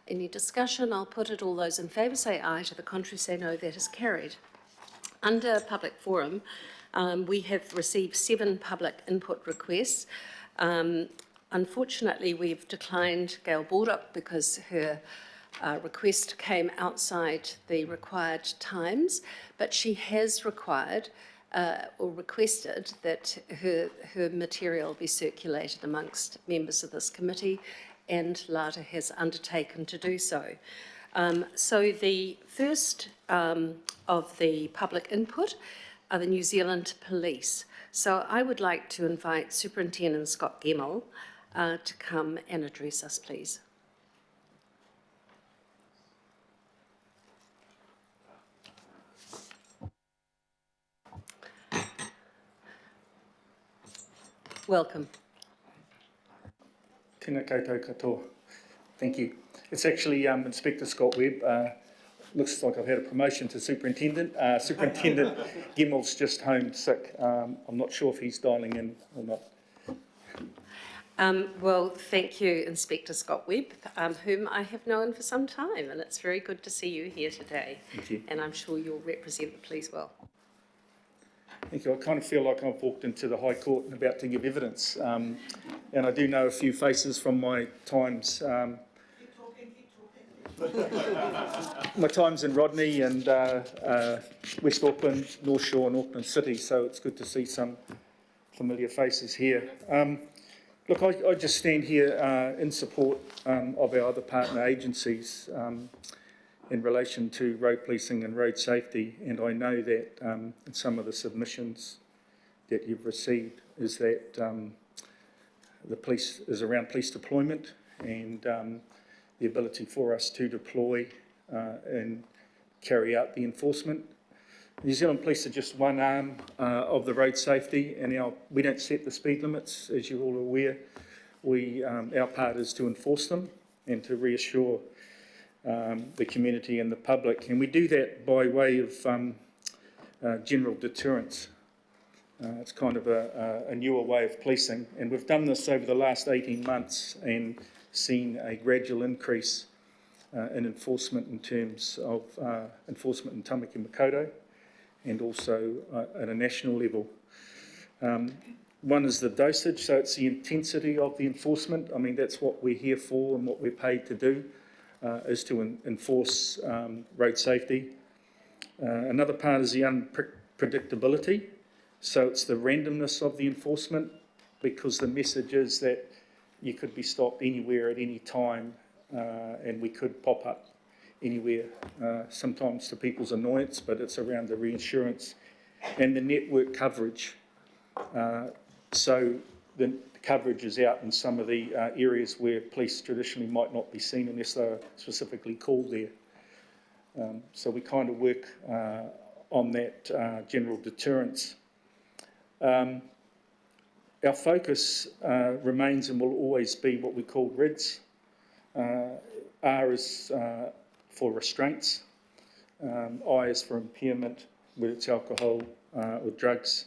Any discussion? I'll put it. All those in favour say aye. To the contrary say no. That is carried. Under public forum, we have received 7 public input requests. Unfortunately, we've declined Gail Baldock because her request came outside the required times, but she has required or requested that her material be circulated amongst members of this committee, and LATA has undertaken to do so. So the first of the public input are the New Zealand Police. So I would like to invite Superintendent Scott Gemmell to come and address us, please. Welcome. Tēnā koutou katoa. Thank you. It's actually Inspector Scott Webb. Looks like I've had a promotion to Superintendent. Superintendent Gemmell's just home sick. I'm not sure if he's dialing in or not. Well, thank you, Inspector Scott Webb, whom I have known for some time, and it's very good to see you here today. Thank you. And I'm sure you'll represent the police well. Thank you. I kind of feel like I've walked into the High Court and about to give evidence. And I do know a few faces from my times. My times in Rodney and West Auckland, North Shore and Auckland City, so it's good to see some familiar faces here. Look, I just stand here in support of our other partner agencies in relation to road policing and road safety, and I know that in some of the submissions that you've received is that the police is around police deployment and the ability for us to deploy and carry out the enforcement. New Zealand Police are just one arm of the road safety, and we don't set the speed limits, as you're all aware. Our part is to enforce them and to reassure the community and the public, and we do that by way of general deterrence. It's kind of a newer way of policing, and we've done this over the last 18 months and seen a gradual increase in enforcement in terms of enforcement in Tamaki Makaurau and also at a national level. One is the dosage, so it's the intensity of the enforcement. I mean, that's what we're here for and what we're paid to do, is to enforce road safety. Another part is the unpredictability. So it's the randomness of the enforcement, because the message is that you could be stopped anywhere at any time and we could pop up anywhere, sometimes to people's annoyance, but it's around the reinsurance and the network coverage. So the coverage is out in some of the areas where police traditionally might not be seen unless they're specifically called there. So we kind of work on that general deterrence. Our focus remains and will always be what we call RIDS. R is for restraints, I is for impairment, whether it's alcohol or drugs,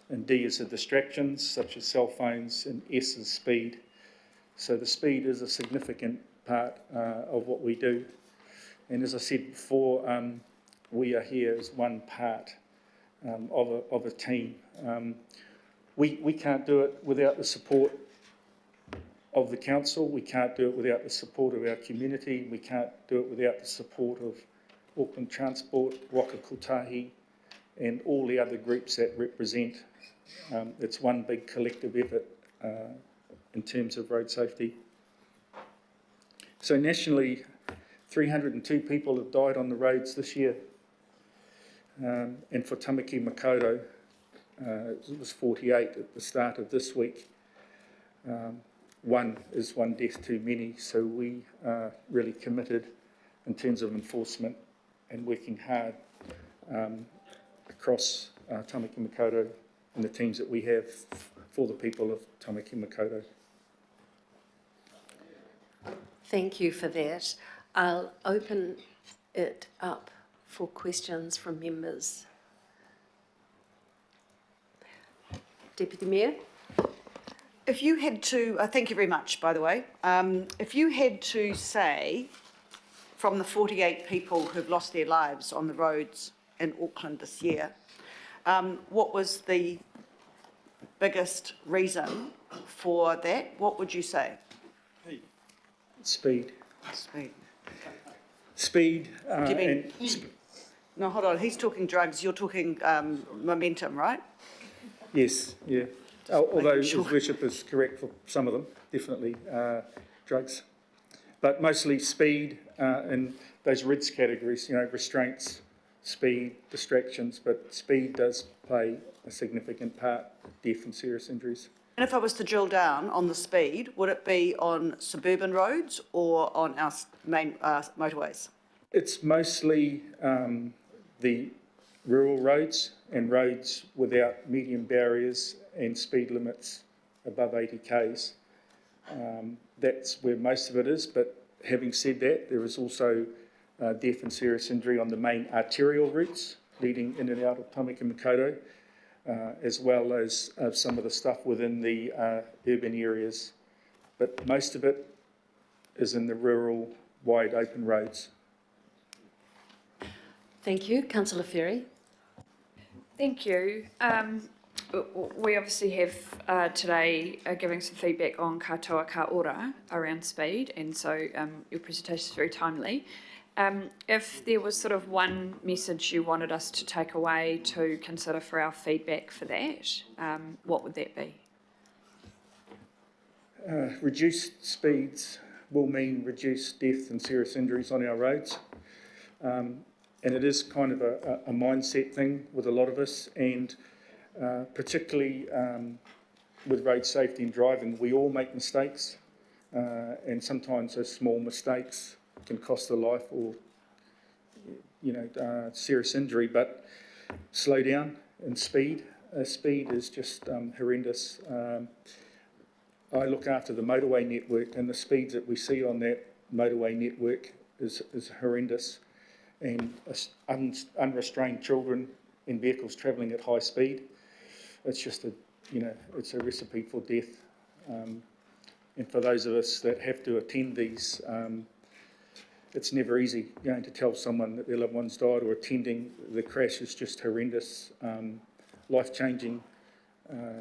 and D is the distractions such as cell phones, and S is speed. So the speed is a significant part of what we do. And as I said before, we are here as one part of a team. We can't do it without the support of the council. We can't do it without the support of our community. We can't do it without the support of Auckland Transport, Waka Kotahi, and all the other groups that represent. It's one big collective effort in terms of road safety. So nationally, 302 people have died on the roads this year. And for Tamaki Makaurau, it was 48 at the start of this week. One is one death too many, so we are really committed in terms of enforcement and working hard across Tamaki Makaurau and the teams that we have for the people of Tamaki Makaurau. Thank you for that. I'll open it up for questions from members. Deputy Mayor? If you had to, thank you very much, by the way. If you had to say from the 48 people who've lost their lives on the roads in Auckland this year, what was the biggest reason for that? What would you say? Speed. Speed. Speed. Do you mean? No, hold on. He's talking drugs. You're talking momentum, right? Yes, yeah. Although sure. his worship is correct for some of them, definitely drugs. But mostly speed and those RIDS categories, restraints, speed, distractions, but speed does play a significant part, death and serious injuries. And if I was to drill down on the speed, would it be on suburban roads or on our main motorways? It's mostly the rural roads and roads without medium barriers and speed limits above 80 k's. That's where most of it is, but having said that, there is also death and serious injury on the main arterial routes leading in and out of Tamaki Makaurau, as well as some of the stuff within the urban areas. But most of it is in the rural, wide open roads. Thank you. Councillor Ferry. Thank you. We obviously have today giving some feedback on katoa ka ora around speed, and so your presentation is very timely. If there was sort of one message you wanted us to take away to consider for our feedback for that, what would that be? Reduced speeds will mean reduced death and serious injuries on our roads. And it is kind of a mindset thing with a lot of us, and particularly with road safety and driving, we all make mistakes, and sometimes those small mistakes can cost a life or, serious injury. But slow down and speed. Speed is just horrendous. I look after the motorway network, and the speeds that we see on that motorway network is horrendous. And unrestrained children in vehicles travelling at high speed, it's just it's a recipe for death. And for those of us that have to attend these, it's never easy to tell someone that their loved one's died, or attending the crash is just horrendous, life-changing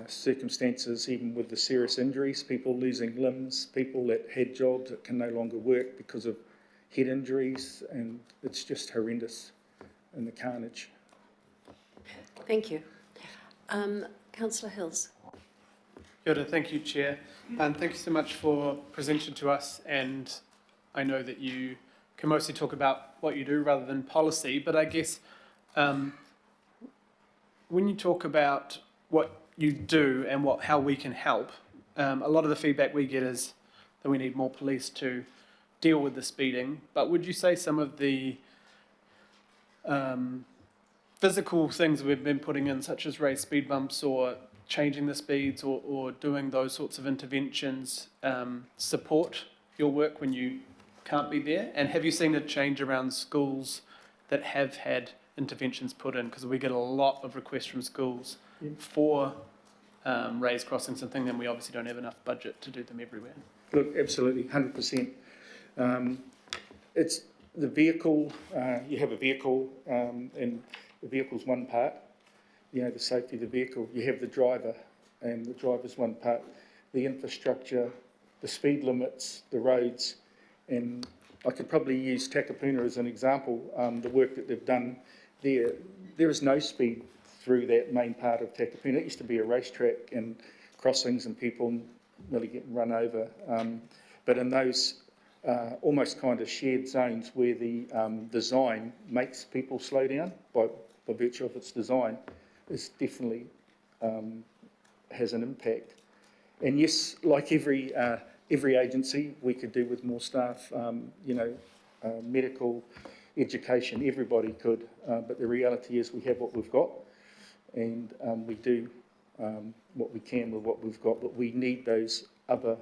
circumstances, even with the serious injuries, people losing limbs, people that had jobs that can no longer work because of head injuries, and it's just horrendous in the carnage. Thank you. Councillor Hills. Kia ora, thank you, Chair. And thank you so much for presenting to us. And I know that you can mostly talk about what you do rather than policy, but I guess when you talk about what you do and how we can help, a lot of the feedback we get is that we need more police to deal with the speeding. But would you say some of the physical things we've been putting in, such as raised speed bumps or changing the speeds or doing those sorts of interventions, support your work when you can't be there? And have you seen a change around schools that have had interventions put in? Because we get a lot of requests from schools for raised crossings and things, and we obviously don't have enough budget to do them everywhere. Look, absolutely, 100%. It's the vehicle, you have a vehicle, and the vehicle's one part, the safety of the vehicle. You have the driver, and the driver's one part. The infrastructure, the speed limits, the roads, and I could probably use Takapuna as an example, the work that they've done there. There is no speed through that main part of Takapuna. It used to be a racetrack and crossings and people really getting run over. But in those almost kind of shared zones where the design makes people slow down by virtue of its design, it definitely has an impact. And yes, like every agency, we could do with more staff, medical, education, everybody could, but the reality is we have what we've got, and we do what we can with what we've got, but we need those other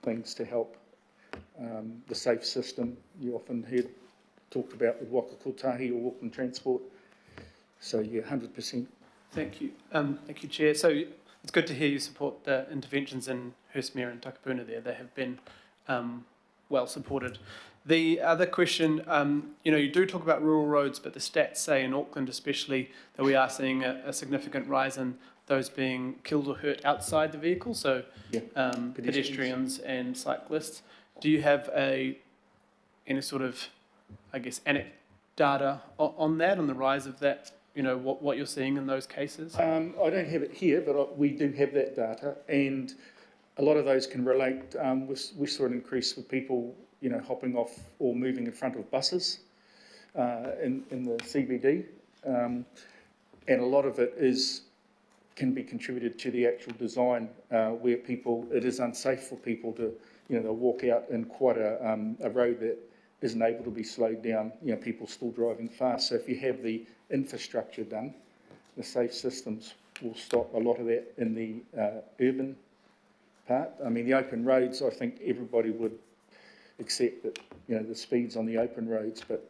things to help. The safe system, you often heard talked about with Waka Kotahi or Auckland Transport. So yeah, 100%. Thank you. Thank you, Chair. So it's good to hear you support the interventions in Hurstmere and Takapuna there. They have been well supported. The other question, you do talk about rural roads, but the stats say in Auckland especially that we are seeing a significant rise in those being killed or hurt outside the vehicle, so pedestrians and cyclists. Do you have any sort of, data on that, on the rise of that, what you're seeing in those cases? I don't have it here, but we do have that data, and a lot of those can relate. We saw an increase with people, hopping off or moving in front of buses in the CBD, and a lot of it can be contributed to the actual design, where it is unsafe for people to, they'll walk out in quite a road that isn't able to be slowed down, people still driving fast. So if you have the infrastructure done, the safe systems will stop a lot of that in the urban part. I mean, the open roads, I think everybody would accept that, the speeds on the open roads, but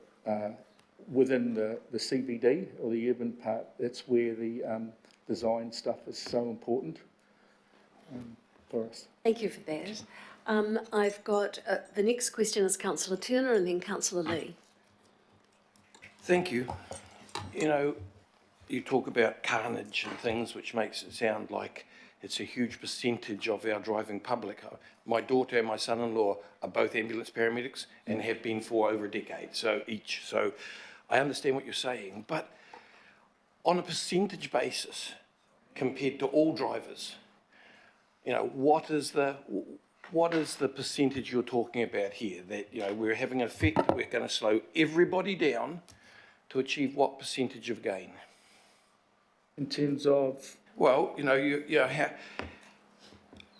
within the CBD or the urban part, that's where the design stuff is so important for us. Thank you for that. I've got, the next question is Councillor Turner and then Councillor Lee. Thank you. You talk about carnage and things, which makes it sound like it's a huge percentage of our driving public. My daughter and my son-in-law are both ambulance paramedics and have been for over a decade, so I understand what you're saying, but on a percentage basis, compared to all drivers, what is the percentage you're talking about here? That, we're having an effect that we're going to slow everybody down to achieve what percentage of gain? In terms of? Well,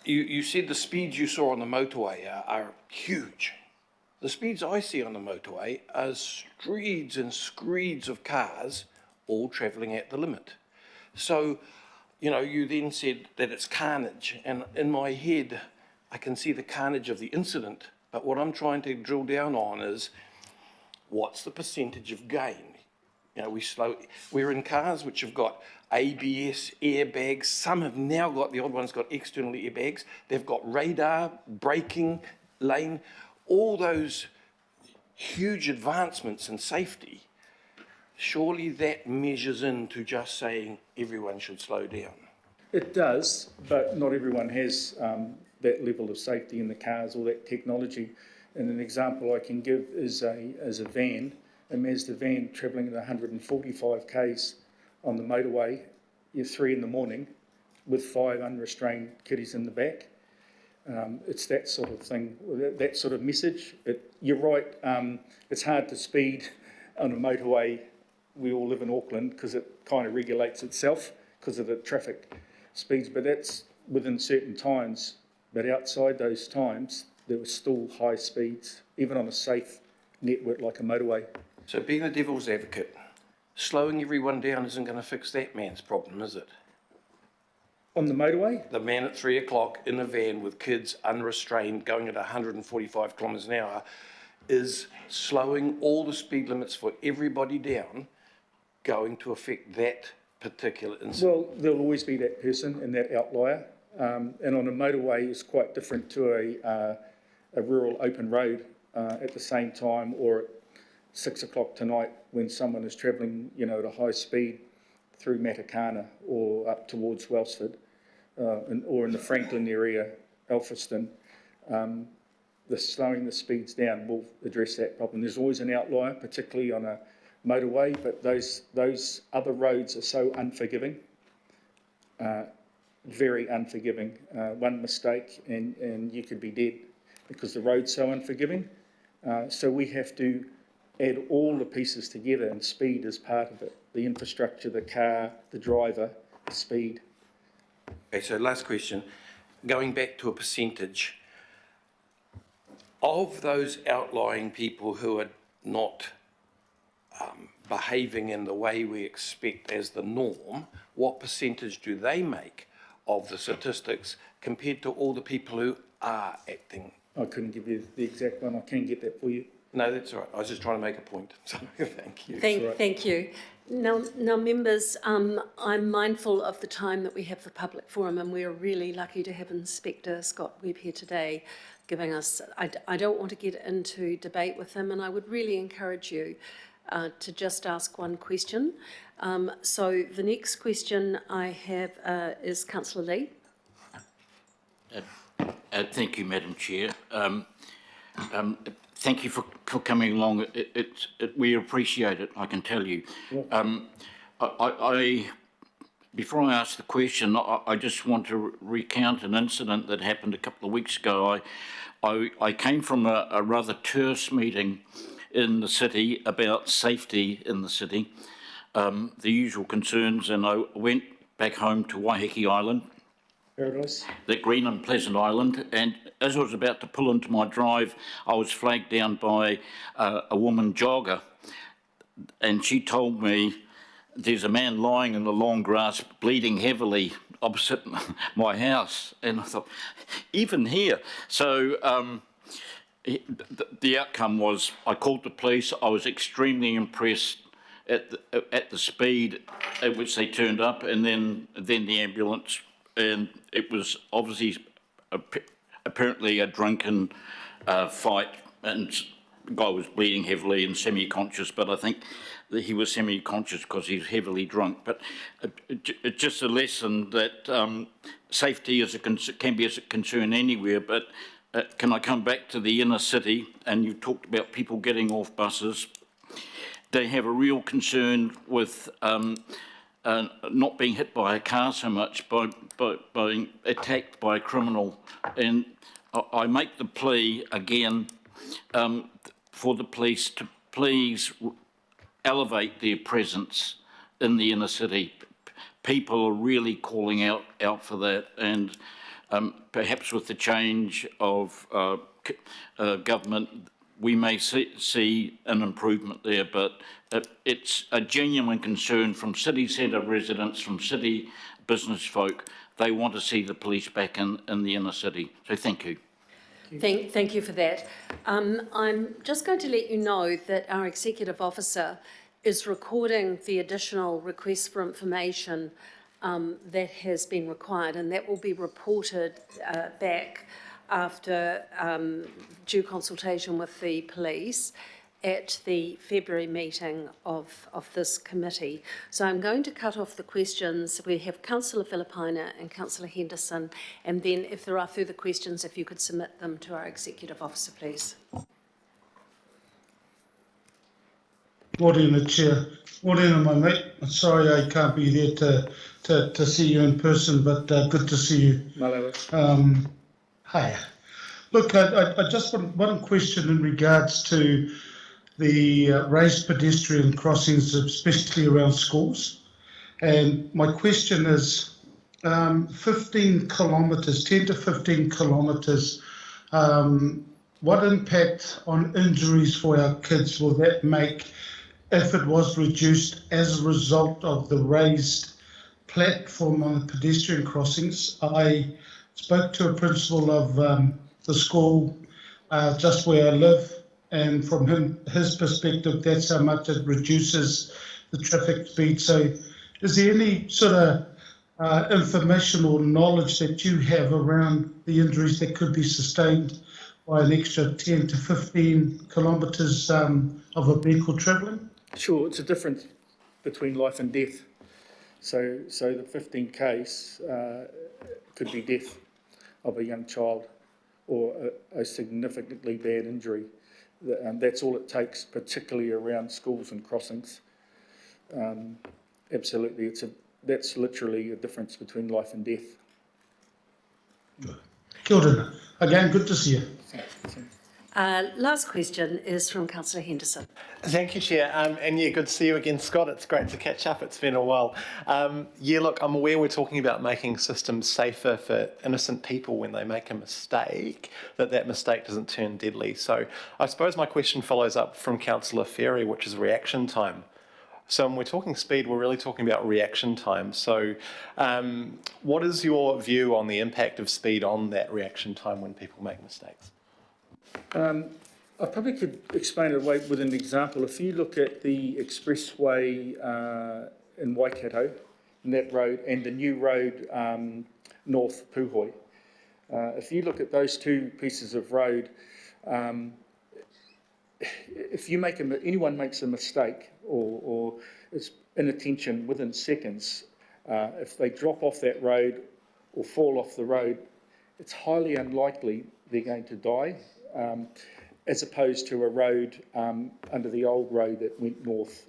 you said the speeds you saw on the motorway are huge. The speeds I see on the motorway are screeds and screeds of cars all travelling at the limit. So, you then said that it's carnage, and in my head I can see the carnage of the incident, but what I'm trying to drill down on is what's the percentage of gain? We're in cars which have got ABS, airbags. Some have now got, the old ones got external airbags. They've got radar, braking, lane, all those huge advancements in safety. Surely that measures into just saying everyone should slow down. It does, but not everyone has that level of safety in the cars or that technology. And an example I can give is a van, a Mazda van travelling at 145 k's on the motorway, 3 a.m, with 5 unrestrained kiddies in the back. It's that sort of thing, that sort of message. You're right, it's hard to speed on a motorway. We all live in Auckland because it kind of regulates itself because of the traffic speeds, but that's within certain times. But outside those times, there were still high speeds, even on a safe network like a motorway. So being the devil's advocate, slowing everyone down isn't going to fix that man's problem, is it? On the motorway? The man at 3 o'clock in a van with kids unrestrained going at 145 kilometres an hour is slowing all the speed limits for everybody down going to affect that particular incident? Well, there'll always be that person and that outlier. And on a motorway, it's quite different to a rural open road at the same time, or at 6 o'clock tonight when someone is travelling, at a high speed through Matakana or up towards Wellsford, or in the Franklin area, Alfriston. The slowing the speeds down will address that problem. There's always an outlier, particularly on a motorway, but those other roads are so unforgiving, very unforgiving. One mistake and you could be dead because the road's so unforgiving. So we have to add all the pieces together, and speed is part of it. The infrastructure, the car, the driver, the speed. Okay, so last question. Going back to a percentage, of those outlying people who are not behaving in the way we expect as the norm, what percentage do they make of the statistics compared to all the people who are acting? I couldn't give you the exact one. I can get that for you. No, that's all right. I was just trying to make a point. So thank you. Thank you. Now, members, I'm mindful of the time that we have for public forum, and we're really lucky to have Inspector Scott Webb here today, giving us. I don't want to get into debate with him, and I would really encourage you to just ask one question. So the next question I have is Councillor Lee. Thank you, Madam Chair. Thank you for coming along. We appreciate it, I can tell you. Before I ask the question, I just want to recount an incident that happened a couple of weeks ago. I came from a rather terse meeting in the city about safety in the city, the usual concerns, and I went back home to Waiheke Island, Paradise. the green and pleasant island, and as I was about to pull into my drive, I was flagged down by a woman jogger, and she told me there's a man lying in the long grass bleeding heavily opposite my house, and I thought, even here. So the outcome was I called the police. I was extremely impressed at the speed at which they turned up, and then the ambulance. And it was obviously apparently a drunken fight, and the guy was bleeding heavily and semi-conscious, but I think that he was semi-conscious because he's heavily drunk. But it's just a lesson that safety is can be a concern anywhere, but can I come back to the inner city? And you talked about people getting off buses. They have a real concern with not being hit by a car so much, by being attacked by a criminal. And I make the plea again for the police to please elevate their presence in the inner city. People are really calling out for that, and perhaps with the change of government, we may see an improvement there, but it's a genuine concern from city centre residents, from city business folk. They want to see the police back in the inner city. So thank you. Thank you for that. I'm just going to let you know that our Executive Officer is recording the additional request for information that has been required, and that will be reported back after due consultation with the police at the February meeting of this committee. So I'm going to cut off the questions. We have Councillor Filipaina and Councillor Henderson, and then if there are further questions, if you could submit them to our Executive Officer, please. Morning, Chair. Morning, my mate. Sorry I can't be there to see you in person, but good to see you. Malawa. Hi. Look, I just want one question in regards to the raised pedestrian crossings, especially around schools. And my question is, 15 kilometres, 10 to 15 kilometres, what impact on injuries for our kids will that make if it was reduced as a result of the raised platform on the pedestrian crossings? I spoke to a principal of the school just where I live, and from his perspective, that's how much it reduces the traffic speed. So is there any sort of information or knowledge that you have around the injuries that could be sustained by an extra 10 to 15 kilometres of a vehicle travelling? Sure, it's a difference between life and death. So the 15 case could be death of a young child or a significantly bad injury. That's all it takes, particularly around schools and crossings. Absolutely, that's literally a difference between life and death. Kia ora. Again, good to see you. Last question is from Councillor Henderson. Thank you, Chair. And yeah, good to see you again, Scott. It's great to catch up. It's been a while. Yeah, look, I'm aware we're talking about making systems safer for innocent people when they make a mistake, that mistake doesn't turn deadly. So I suppose my question follows up from Councillor Ferry, which is reaction time. So when we're talking speed, we're really talking about reaction time. So what is your view on the impact of speed on that reaction time when people make mistakes? I probably could explain it away with an example. If you look at the expressway in Waikato, and that road, and the new road north Puhoi, if you look at those two pieces of road, if you anyone makes a mistake or is inattention within seconds, if they drop off that road or fall off the road, it's highly unlikely they're going to die, as opposed to a road under the old road that went north.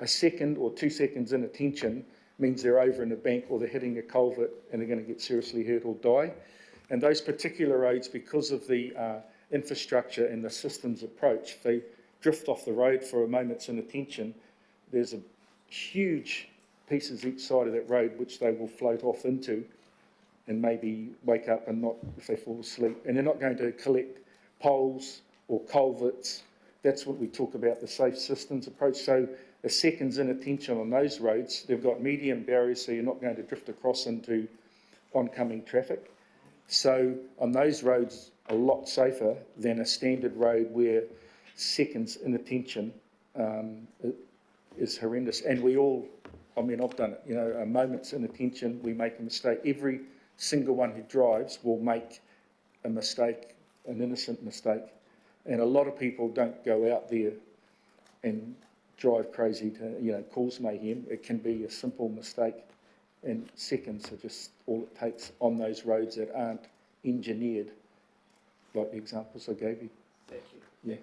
A second or 2 seconds inattention means they're over in a bank or they're hitting a culvert and they're going to get seriously hurt or die. And those particular roads, because of the infrastructure and the systems approach, if they drift off the road for a moment's inattention, there's a huge pieces each side of that road which they will float off into and maybe wake up and not, if they fall asleep. And they're not going to collect poles or culverts. That's what we talk about, the safe systems approach. So a second's inattention on those roads, they've got medium barriers, so you're not going to drift across into oncoming traffic. So on those roads, a lot safer than a standard road where seconds inattention is horrendous. And we all, I mean, I've done it, a moment's inattention, we make a mistake. Every single one who drives will make a mistake, an innocent mistake. And a lot of people don't go out there and drive crazy to, cause mayhem. It can be a simple mistake, and seconds are just all it takes on those roads that aren't engineered, like the examples I gave you. Thank you. Yeah.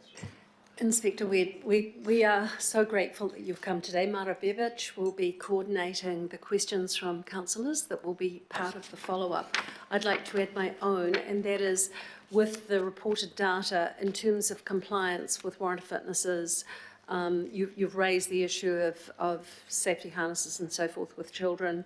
Inspector Wedd, we are so grateful that you've come today. Mara Bevic will be coordinating the questions from councillors that will be part of the follow-up. I'd like to add my own, and that is with the reported data in terms of compliance with warrant of fitnesses. You've raised the issue of safety harnesses and so forth with children.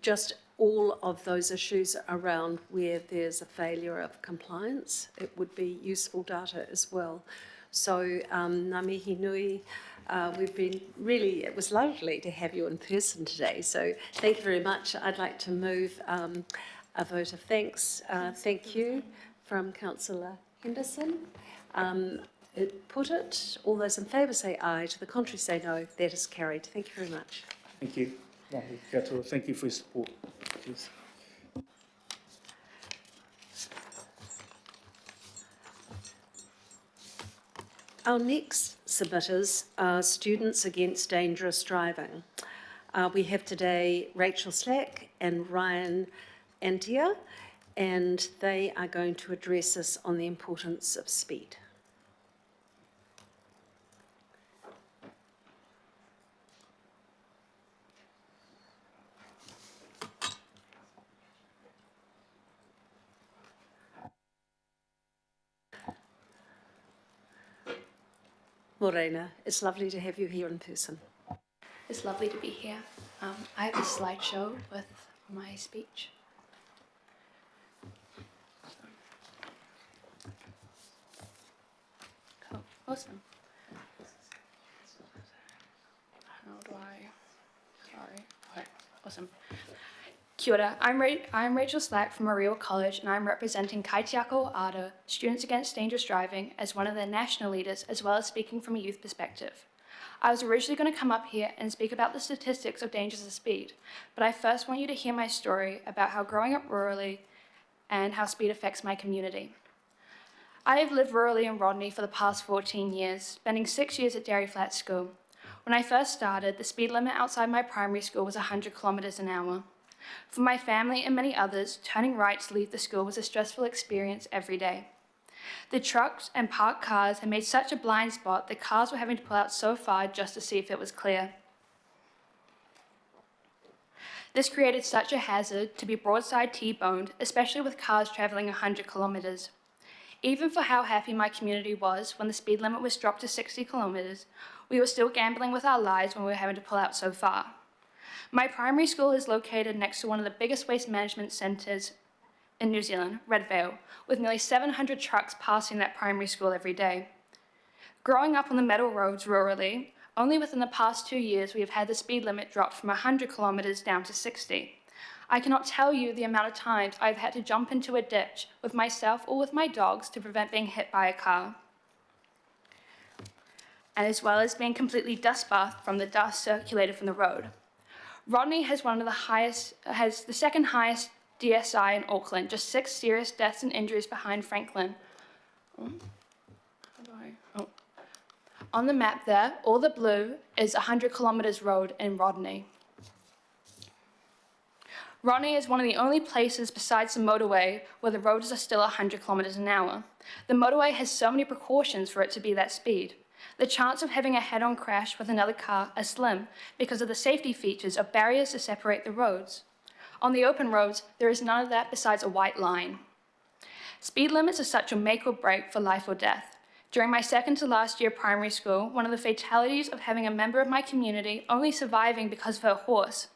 Just all of those issues around where there's a failure of compliance, it would be useful data as well. So, ngā mihi nui, we've been really, it was lovely to have you in person today. So thank you very much. I'd like to move a vote of thanks. Thank you from Councillor Henderson. Put it, all those in favour say aye, to the contrary say no. That is carried. Thank you very much. Thank you. Mahi katoa. Thank you for your support. Cheers. Our next submitters are Students Against Dangerous Driving. We have today Rachel Slack and Ryan Antia, and they are going to address us on the importance of speed. Morena, it's lovely to have you here in person. It's lovely to be here. I have a slideshow with my speech. Cool. Awesome. How do I... Sorry. Okay. Awesome. Kia ora. I'm Rachel Slack from Ariel College, and I'm representing Kaitiako Ada, Students Against Dangerous Driving, as one of their national leaders, as well as speaking from a youth perspective. I was originally going to come up here and speak about the statistics of dangers of speed, but I first want you to hear my story about how growing up rurally and how speed affects my community. I have lived rurally in Rodney for the past 14 years, spending 6 years at Dairy Flat School. When I first started, the speed limit outside my primary school was 100 kilometres an hour. For my family and many others, turning right to leave the school was a stressful experience every day. The trucks and parked cars had made such a blind spot that cars were having to pull out so far just to see if it was clear. This created such a hazard to be broadside T-boned, especially with cars travelling 100 kilometres. Even for how happy my community was when the speed limit was dropped to 60 kilometres, we were still gambling with our lives when we were having to pull out so far. My primary school is located next to one of the biggest waste management centres in New Zealand, Red Vale, with nearly 700 trucks passing that primary school every day. Growing up on the metal roads rurally, only within the past 2 years we have had the speed limit dropped from 100 kilometres down to 60. I cannot tell you the amount of times I've had to jump into a ditch with myself or with my dogs to prevent being hit by a car, and as well as being completely dust bathed from the dust circulated from the road. Rodney has the second highest DSI in Auckland, just 6 serious deaths and injuries behind Franklin. On the map there, all the blue is 100 kilometres road in Rodney. Rodney is one of the only places besides the motorway where the roads are still 100 kilometres an hour. The motorway has so many precautions for it to be that speed. The chance of having a head-on crash with another car are slim because of the safety features of barriers to separate the roads. On the open roads, there is none of that besides a white line. Speed limits are such a make or break for life or death. During my second to last year primary school, one of the fatalities of having a member of my community only surviving because of her horse.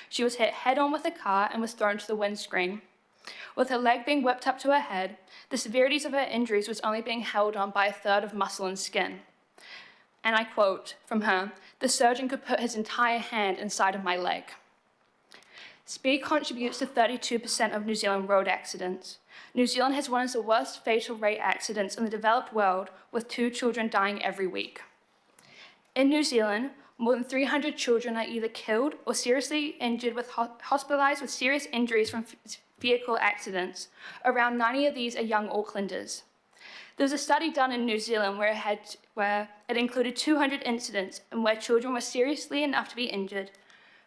She was hit head-on with a car and was thrown to the windscreen. With her leg being whipped up to her head, the severities of her injuries was only being held on by a third of muscle and skin. And I quote from her, "The surgeon could put his entire hand inside of my leg." Speed contributes to 32% of New Zealand road accidents. New Zealand has one of the worst fatal rate accidents in the developed world, with 2 children dying every week. In New Zealand, more than 300 children are either killed or seriously injured, hospitalised with serious injuries from vehicle accidents. Around 90 of these are young Aucklanders. There was a study done in New Zealand where it included 200 incidents and where children were seriously enough to be injured.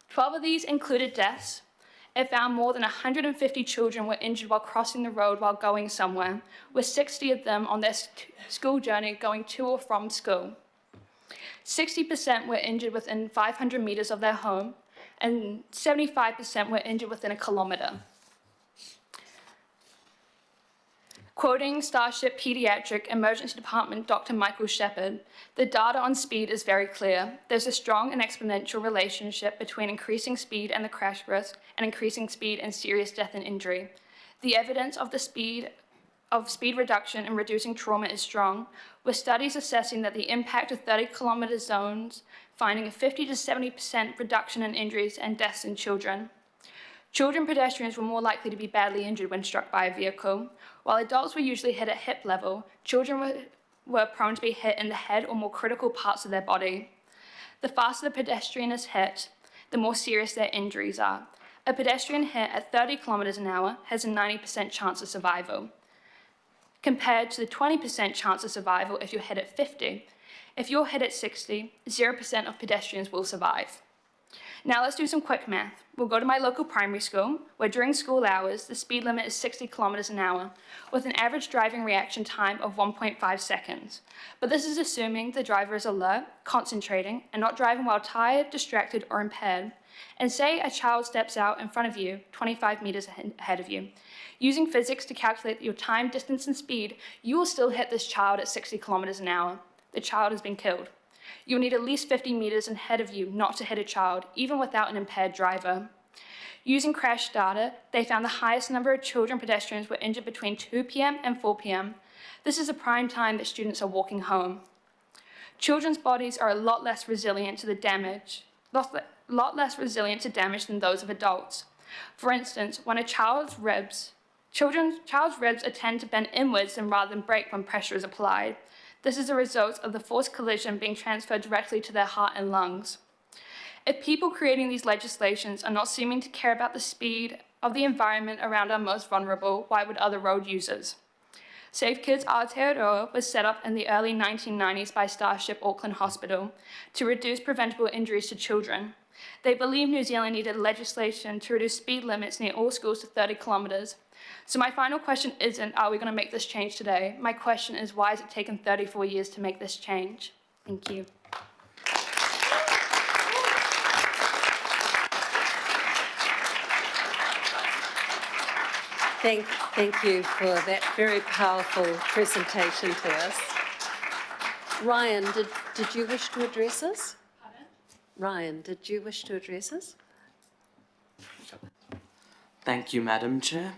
12 of these included deaths. It found more than 150 children were injured while crossing the road while going somewhere, with 60 of them on their school journey going to or from school. 60% were injured within 500 metres of their home, and 75% were injured within a kilometre. Quoting Starship Pediatric Emergency Department Dr. Michael Shepherd, the data on speed is very clear. There's a strong and exponential relationship between increasing speed and the crash risk, and increasing speed and serious death and injury. The evidence of speed reduction and reducing trauma is strong, with studies assessing that the impact of 30-kilometre zones finding a 50 to 70% reduction in injuries and deaths in children. Children pedestrians were more likely to be badly injured when struck by a vehicle. While adults were usually hit at hip level, children were prone to be hit in the head or more critical parts of their body. The faster the pedestrian is hit, the more serious their injuries are. A pedestrian hit at 30 kilometres an hour has a 90% chance of survival, compared to the 20% chance of survival if you're hit at 50. If you're hit at 60, 0% of pedestrians will survive. Now let's do some quick math. We'll go to my local primary school, where during school hours, the speed limit is 60 kilometres an hour, with an average driving reaction time of 1.5 seconds. But this is assuming the driver is alert, concentrating, and not driving while tired, distracted, or impaired. And say a child steps out in front of you, 25 metres ahead of you. Using physics to calculate your time, distance, and speed, you will still hit this child at 60 kilometres an hour. The child has been killed. You'll need at least 50 metres ahead of you not to hit a child, even without an impaired driver. Using crash data, they found the highest number of children pedestrians were injured between 2 p.m. and 4 p.m. This is a prime time that students are walking home. Children's bodies are a lot less resilient to damage than those of adults. For instance, when a child's ribs tend to bend inwards rather than break when pressure is applied. This is a result of the forced collision being transferred directly to their heart and lungs. If people creating these legislations are not seeming to care about the speed of the environment around our most vulnerable, why would other road users? Safe Kids Aotearoa was set up in the early 1990s by Starship Auckland Hospital to reduce preventable injuries to children. They believed New Zealand needed legislation to reduce speed limits near all schools to 30 kilometres. So my final question isn't, are we going to make this change today? My question is, why has it taken 34 years to make this change? Thank you. Thank you for that very powerful presentation to us. Ryan, did you wish to address us? Pardon? Ryan, did you wish to address us? Thank you, Madam Chair.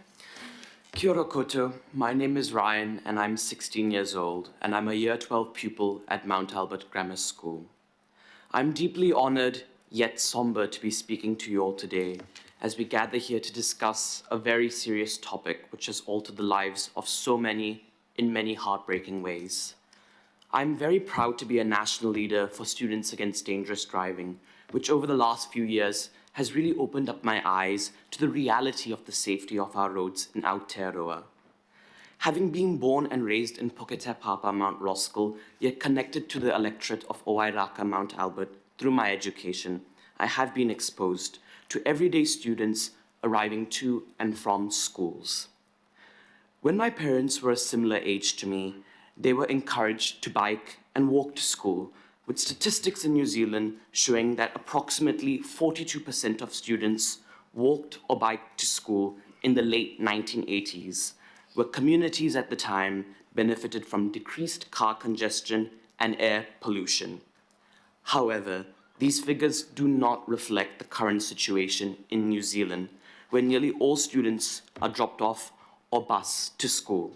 Kia ora koutou. My name is Ryan and I'm 16 years old and I'm a Year 12 pupil at Mount Albert Grammar School. I'm deeply honoured yet sombre to be speaking to you all today as we gather here to discuss a very serious topic which has altered the lives of so many in many heartbreaking ways. I'm very proud to be a national leader for Students Against Dangerous Driving, which over the last few years has really opened up my eyes to the reality of the safety of our roads in Aotearoa. Having been born and raised in Puketepapa, Mount Roskill, yet connected to the electorate of Owairaka, Mount Albert through my education, I have been exposed to everyday students arriving to and from schools. When my parents were a similar age to me, they were encouraged to bike and walk to school, with statistics in New Zealand showing that approximately 42% of students walked or biked to school in the late 1980s, where communities at the time benefited from decreased car congestion and air pollution. However, these figures do not reflect the current situation in New Zealand, where nearly all students are dropped off or bused to school.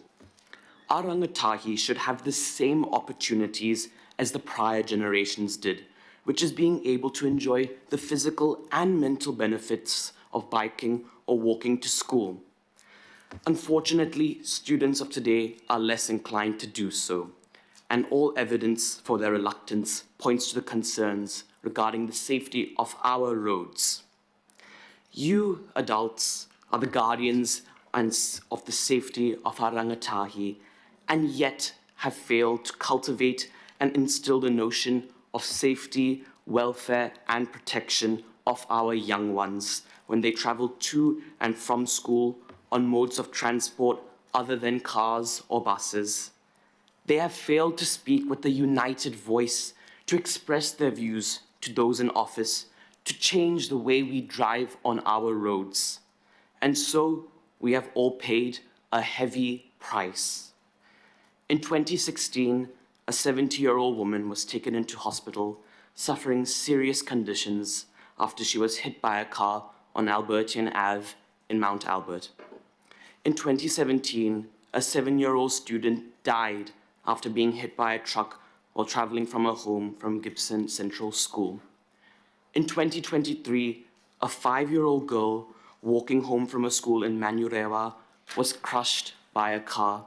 Our rangatahi should have the same opportunities as the prior generations did, which is being able to enjoy the physical and mental benefits of biking or walking to school. Unfortunately, students of today are less inclined to do so, and all evidence for their reluctance points to the concerns regarding the safety of our roads. You, adults, are the guardians of the safety of our rangatahi, and yet have failed to cultivate and instill the notion of safety, welfare, and protection of our young ones when they travel to and from school on modes of transport other than cars or buses. They have failed to speak with a united voice to express their views to those in office to change the way we drive on our roads. And so we have all paid a heavy price. In 2016, a 70-year-old woman was taken into hospital suffering serious conditions after she was hit by a car on Albertian Ave in Mount Albert. In 2017, a 7-year-old student died after being hit by a truck while traveling from her home from Gibson Central School. In 2023, a 5-year-old girl walking home from a school in Manurewa was crushed by a car.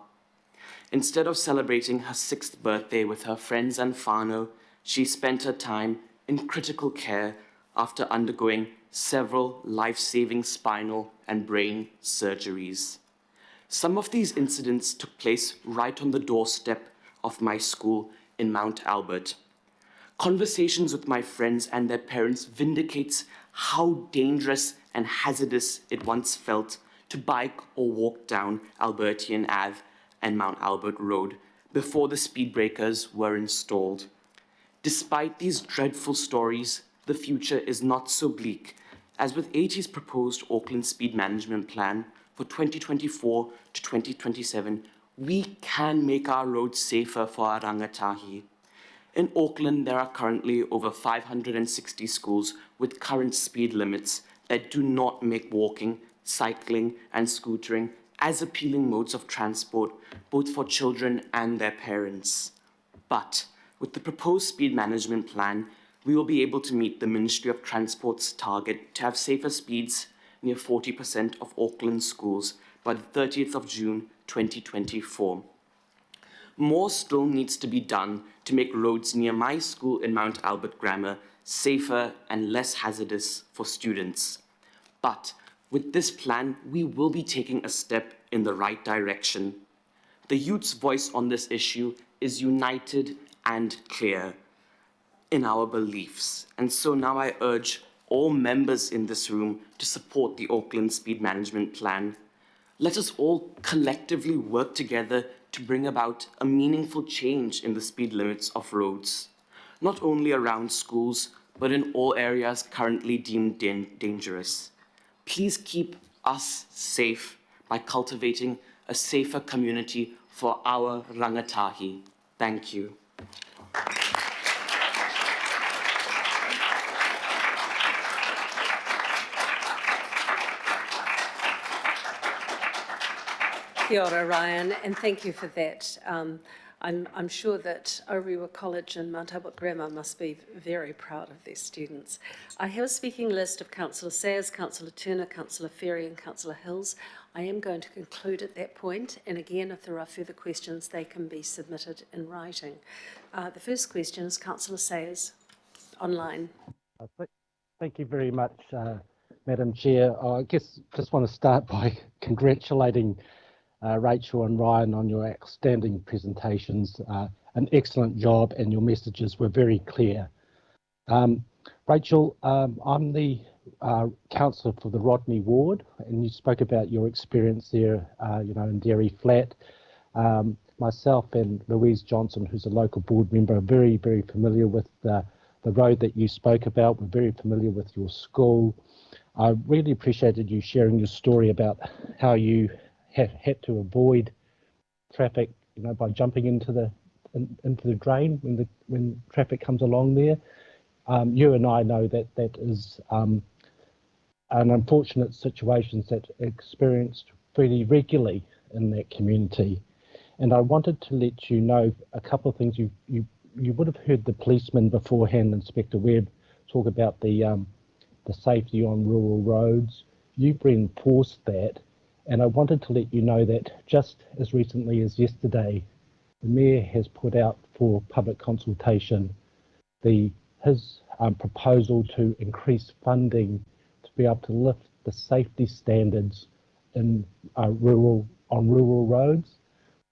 Instead of celebrating her 6th birthday with her friends and whānau, she spent her time in critical care after undergoing several life-saving spinal and brain surgeries. Some of these incidents took place right on the doorstep of my school in Mount Albert. Conversations with my friends and their parents vindicates how dangerous and hazardous it once felt to bike or walk down Albertian Ave and Mount Albert Road before the speed breakers were installed. Despite these dreadful stories, the future is not so bleak, as with AT's proposed Auckland Speed Management Plan for 2024 to 2027, we can make our roads safer for our rangatahi. In Auckland, there are currently over 560 schools with current speed limits that do not make walking, cycling, and scootering as appealing modes of transport, both for children and their parents. But with the proposed speed management plan, we will be able to meet the Ministry of Transport's target to have safer speeds near 40% of Auckland schools by the 30th of June 2024. More still needs to be done to make roads near my school in Mount Albert Grammar safer and less hazardous for students. But with this plan, we will be taking a step in the right direction. The youth's voice on this issue is united and clear in our beliefs. And so now I urge all members in this room to support the Auckland Speed Management Plan. Let us all collectively work together to bring about a meaningful change in the speed limits of roads, not only around schools, but in all areas currently deemed dangerous. Please keep us safe by cultivating a safer community for our rangatahi. Thank you. Kia ora, Ryan, and thank you for that. I'm sure that Orewa College and Mount Albert Grammar must be very proud of their students. I have a speaking list of Councillor Sayers, Councillor Turner, Councillor Ferry and Councillor Hills. I am going to conclude at that point, and again, if there are further questions, they can be submitted in writing. The first question is Councillor Sayers, online. Thank you very much, Madam Chair. I guess just want to start by congratulating Rachel and Ryan on your outstanding presentations. An excellent job, and your messages were very clear. Rachel, I'm the councillor for the Rodney ward, and you spoke about your experience there, in Dairy Flat. Myself and Louise Johnson, who's a local board member, are very, very familiar with the road that you spoke about. We're very familiar with your school. I really appreciated you sharing your story about how you had to avoid traffic, by jumping into the drain when traffic comes along there. You and I know that is an unfortunate situation that's experienced fairly regularly in that community. And I wanted to let you know a couple of things. You would have heard the policeman beforehand, Inspector Webb, talk about the safety on rural roads. You've reinforced that, and I wanted to let you know that just as recently as yesterday, the Mayor has put out for public consultation his proposal to increase funding to be able to lift the safety standards in rural roads.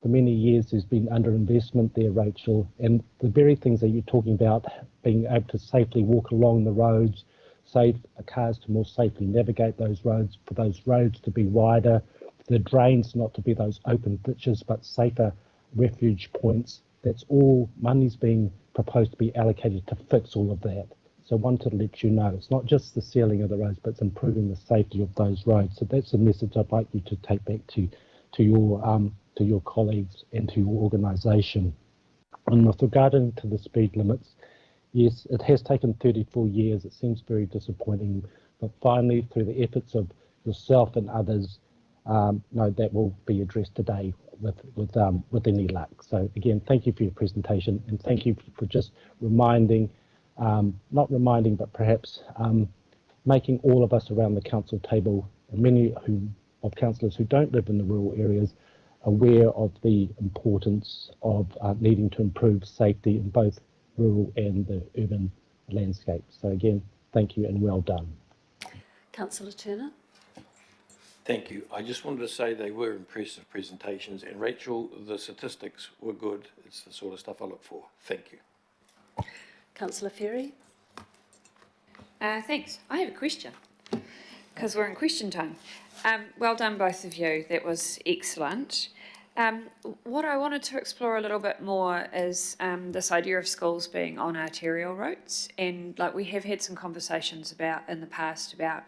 For many years, there's been underinvestment there, Rachel, and the very things that you're talking about, being able to safely walk along the roads, safe cars to more safely navigate those roads, for those roads to be wider, the drains not to be those open ditches, but safer refuge points. That's all money's being proposed to be allocated to fix all of that. So I wanted to let you know, it's not just the sealing of the roads, but it's improving the safety of those roads. So that's a message I'd like you to take back to your colleagues and to your organisation. And with regarding to the speed limits, yes, it has taken 34 years. It seems very disappointing, but finally, through the efforts of yourself and others, that will be addressed today with any luck. So again, thank you for your presentation, and thank you for just reminding, not reminding, but perhaps making all of us around the council table, and many of councillors who don't live in the rural areas, aware of the importance of needing to improve safety in both rural and the urban landscape. So again, thank you and well done. Councillor Turner. Thank you. I just wanted to say they were impressive presentations, and Rachel, the statistics were good. It's the sort of stuff I look for. Thank you. Councillor Ferry. Thanks. I have a question, because we're in question time. Well done, both of you. That was excellent. What I wanted to explore a little bit more is this idea of schools being on arterial roads, and we have had some conversations in the past about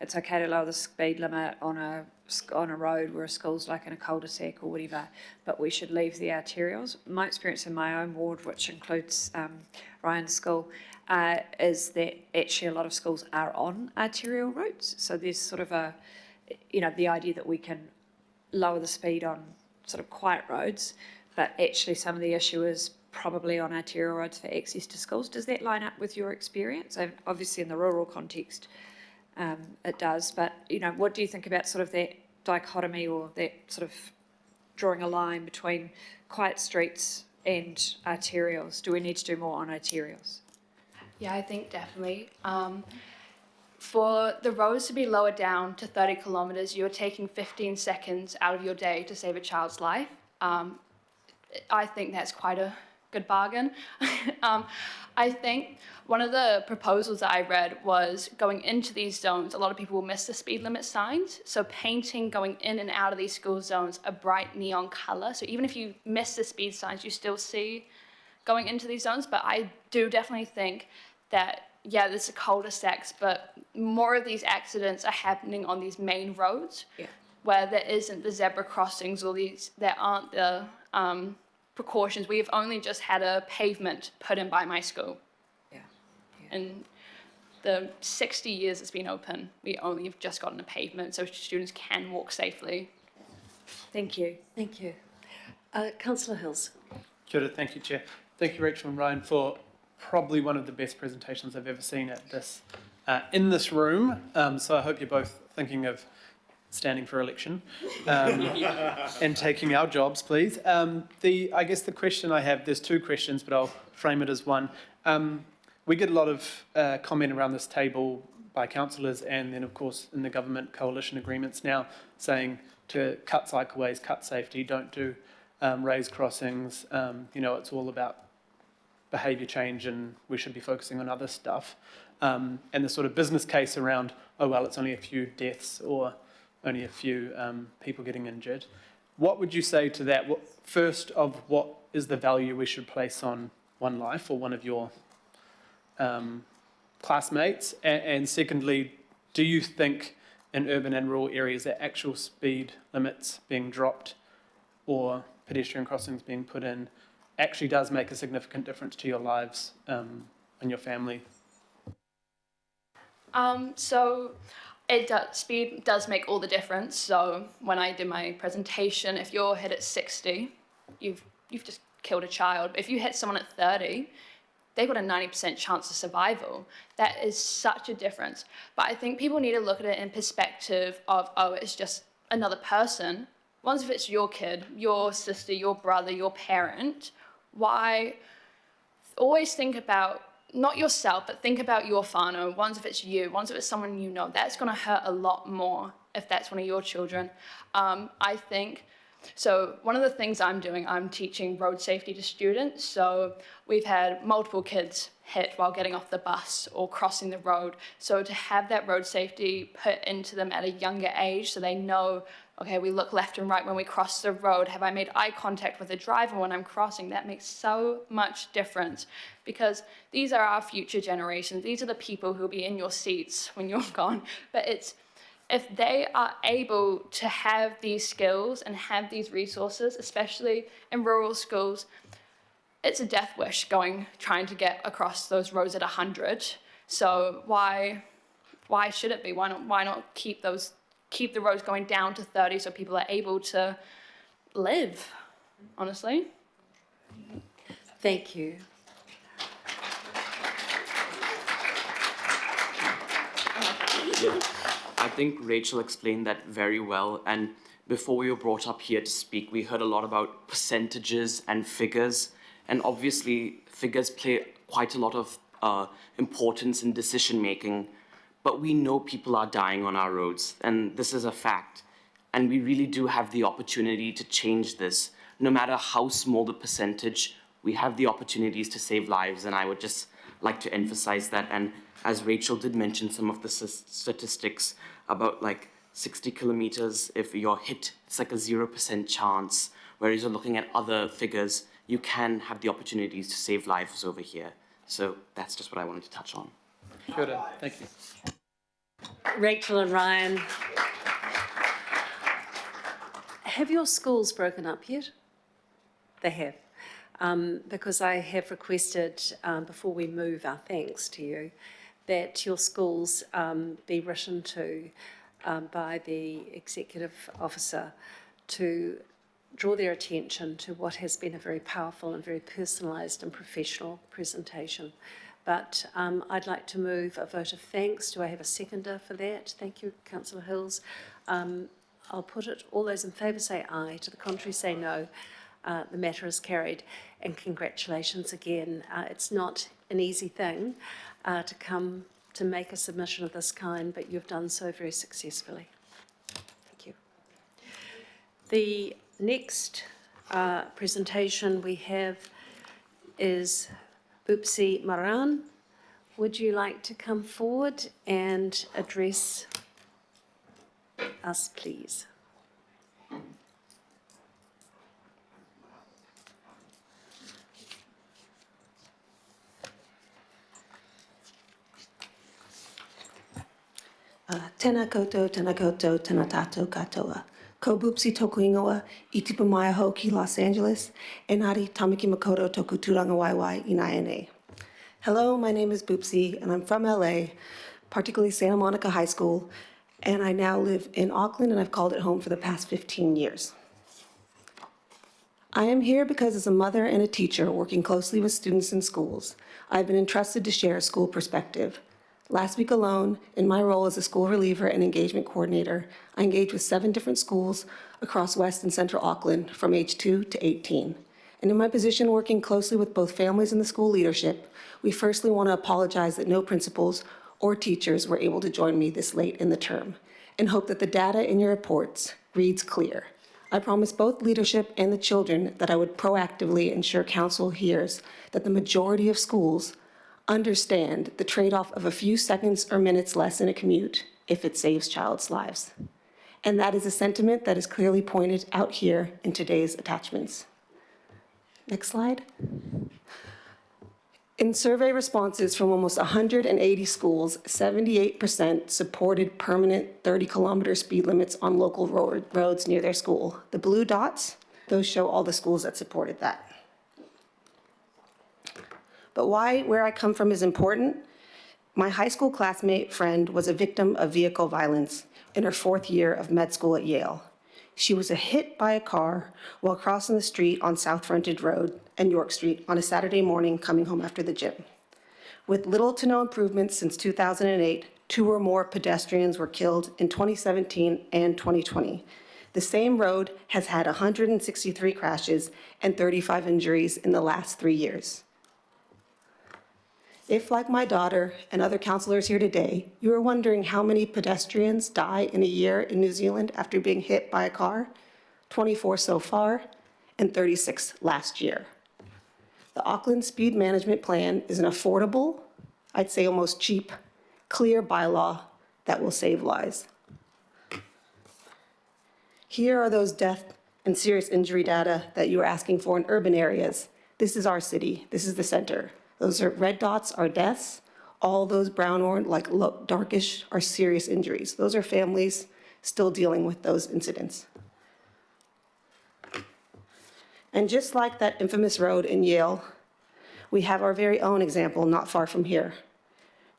it's okay to lower the speed limit on a road where a school's in a cul-de-sac or whatever, but we should leave the arterials. My experience in my own ward, which includes Ryan's school, is that actually a lot of schools are on arterial roads. So there's sort of the idea that we can lower the speed on sort of quiet roads, but actually some of the issue is probably on arterial roads for access to schools. Does that line up with your experience? And obviously in the rural context, it does, but what do you think about sort of that dichotomy, or that sort of drawing a line between quiet streets and arterials? Do we need to do more on arterials? Yeah, I think definitely. For the roads to be lowered down to 30 kilometres, you're taking 15 seconds out of your day to save a child's life. I think that's quite a good bargain. I think one of the proposals that I read was going into these zones, a lot of people will miss the speed limit signs. So painting going in and out of these school zones a bright neon colour. So even if you miss the speed signs, you still see going into these zones. But I do definitely think that, yeah, there's a cul-de-sacs, but more of these accidents are happening on these main roads, where there isn't the zebra crossings, or there aren't the precautions. We have only just had a pavement put in by my school. In the 60 years it's been open, we only have just gotten a pavement so students can walk safely. Thank you. Thank you. Councillor Hills. Kia ora, thank you, Chair. Thank you, Rachel and Ryan, for probably one of the best presentations I've ever seen at this in this room. So I hope you're both thinking of standing for election and taking our jobs, please. I guess the question I have, there's two questions, but I'll frame it as one. We get a lot of comment around this table by councillors and then, of course, in the government coalition agreements now saying to cut cycleways, cut safety, don't do raised crossings. It's all about behaviour change and we should be focusing on other stuff. And the sort of business case around, oh, well, it's only a few deaths or only a few people getting injured. What would you say to that? First of what is the value we should place on one life or one of your classmates? And secondly, do you think in urban and rural areas that actual speed limits being dropped or pedestrian crossings being put in actually does make a significant difference to your lives and your family? So speed does make all the difference. So when I did my presentation, if you're hit at 60, you've just killed a child. If you hit someone at 30, they've got a 90% chance of survival. That is such a difference. But I think people need to look at it in perspective of, oh, it's just another person. Once if it's your kid, your sister, your brother, your parent, why always think about not yourself, but think about your whānau. Once if it's you, once if it's someone you know, that's going to hurt a lot more if that's one of your children. I think, so one of the things I'm doing, I'm teaching road safety to students. So we've had multiple kids hit while getting off the bus or crossing the road. So to have that road safety put into them at a younger age so they know, okay, we look left and right when we cross the road. Have I made eye contact with the driver when I'm crossing? That makes so much difference because these are our future generations. These are the people who'll be in your seats when you're gone. But if they are able to have these skills and have these resources, especially in rural schools, it's a death wish trying to get across those roads at 100. So why should it be? Why not keep the roads going down to 30 so people are able to live, honestly? Thank you. I think Rachel explained that very well. And before we were brought up here to speak, we heard a lot about percentages and figures. And obviously, figures play quite a lot of importance in decision making. But we know people are dying on our roads, and this is a fact. And we really do have the opportunity to change this. No matter how small the percentage, we have the opportunities to save lives, and I would just like to emphasize that. And as Rachel did mention some of the statistics about like 60 kilometers, if you're hit, it's like a 0% chance. Whereas you're looking at other figures, you can have the opportunities to save lives over here. So that's just what I wanted to touch on. Kia ora, thank you. Rachel and Ryan, have your schools broken up yet? They have. Because I have requested, before we move our thanks to you, that your schools be written to by the executive officer to draw their attention to what has been a very powerful and very personalised and professional presentation. But I'd like to move a vote of thanks. Do I have a seconder for that? Thank you, Councillor Hills. I'll put it. All those in favour say aye. To the contrary, say no. The matter is carried. And congratulations again. It's not an easy thing to come to make a submission of this kind, but you've done so very successfully. Thank you. The next presentation we have is Boopsie Maran. Would you like to come forward and address us, please? Tēnā koutou, tēnā tātou katoa. Ko Boopsie toku ingoa, I tipa mai ho ki Los Angeles, engari tamaki makoto toku tūranga waiwai I nā. Hello, my name is Boopsie, and I'm from LA, particularly Santa Monica High School, and I now live in Auckland, and I've called it home for the past 15 years. I am here because as a mother and a teacher working closely with students in schools, I've been entrusted to share a school perspective. Last week alone, in my role as a school reliever and engagement coordinator, I engaged with 7 different schools across West and Central Auckland from age 2 to 18. And in my position working closely with both families and the school leadership, we firstly want to apologize that no principals or teachers were able to join me this late in the term, and hope that the data in your reports reads clear. I promised both leadership and the children that I would proactively ensure council hears that the majority of schools understand the trade-off of a few seconds or minutes less in a commute if it saves child's lives. And that is a sentiment that is clearly pointed out here in today's attachments. Next slide. In survey responses from almost 180 schools, 78% supported permanent 30-kilometer speed limits on local roads near their school. The blue dots, those show all the schools that supported that. But why where I come from is important. My high school classmate friend was a victim of vehicle violence in her 4th year of med school at Yale. She was hit by a car while crossing the street on South Frontage Road and York Street on a Saturday morning coming home after the gym. With little to no improvements since 2008, 2 or more pedestrians were killed in 2017 and 2020. The same road has had 163 crashes and 35 injuries in the last 3 years. If, like my daughter and other counselors here today, you are wondering how many pedestrians die in a year in New Zealand after being hit by a car, 24 so far, and 36 last year. The Auckland Speed Management Plan is an affordable, I'd say almost cheap, clear bylaw that will save lives. Here are those death and serious injury data that you are asking for in urban areas. This is our city. This is the center. Those are red dots are deaths. All those brown or like darkish are serious injuries. Those are families still dealing with those incidents. And just like that infamous road in Yale, we have our very own example not far from here.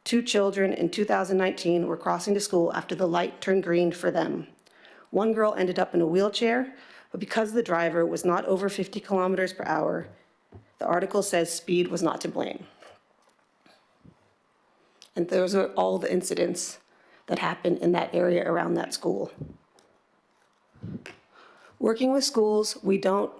2 children in 2019 were crossing to school after the light turned green for them. One girl ended up in a wheelchair, but because the driver was not over 50 kilometers per hour, the article says speed was not to blame. And those are all the incidents that happened in that area around that school. Working with schools, we don't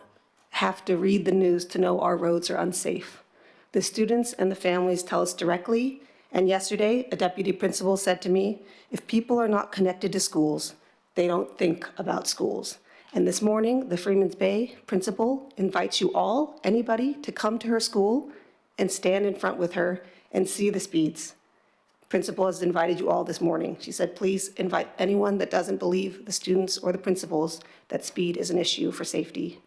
have to read the news to know our roads are unsafe. The students and the families tell us directly, and yesterday, a deputy principal said to me, if people are not connected to schools, they don't think about schools. And this morning, the Freeman's Bay principal invites you all, anybody, to come to her school and stand in front with her and see the speeds. Principal has invited you all this morning. She said, please invite anyone that doesn't believe the students or the principals that speed is an issue for safety.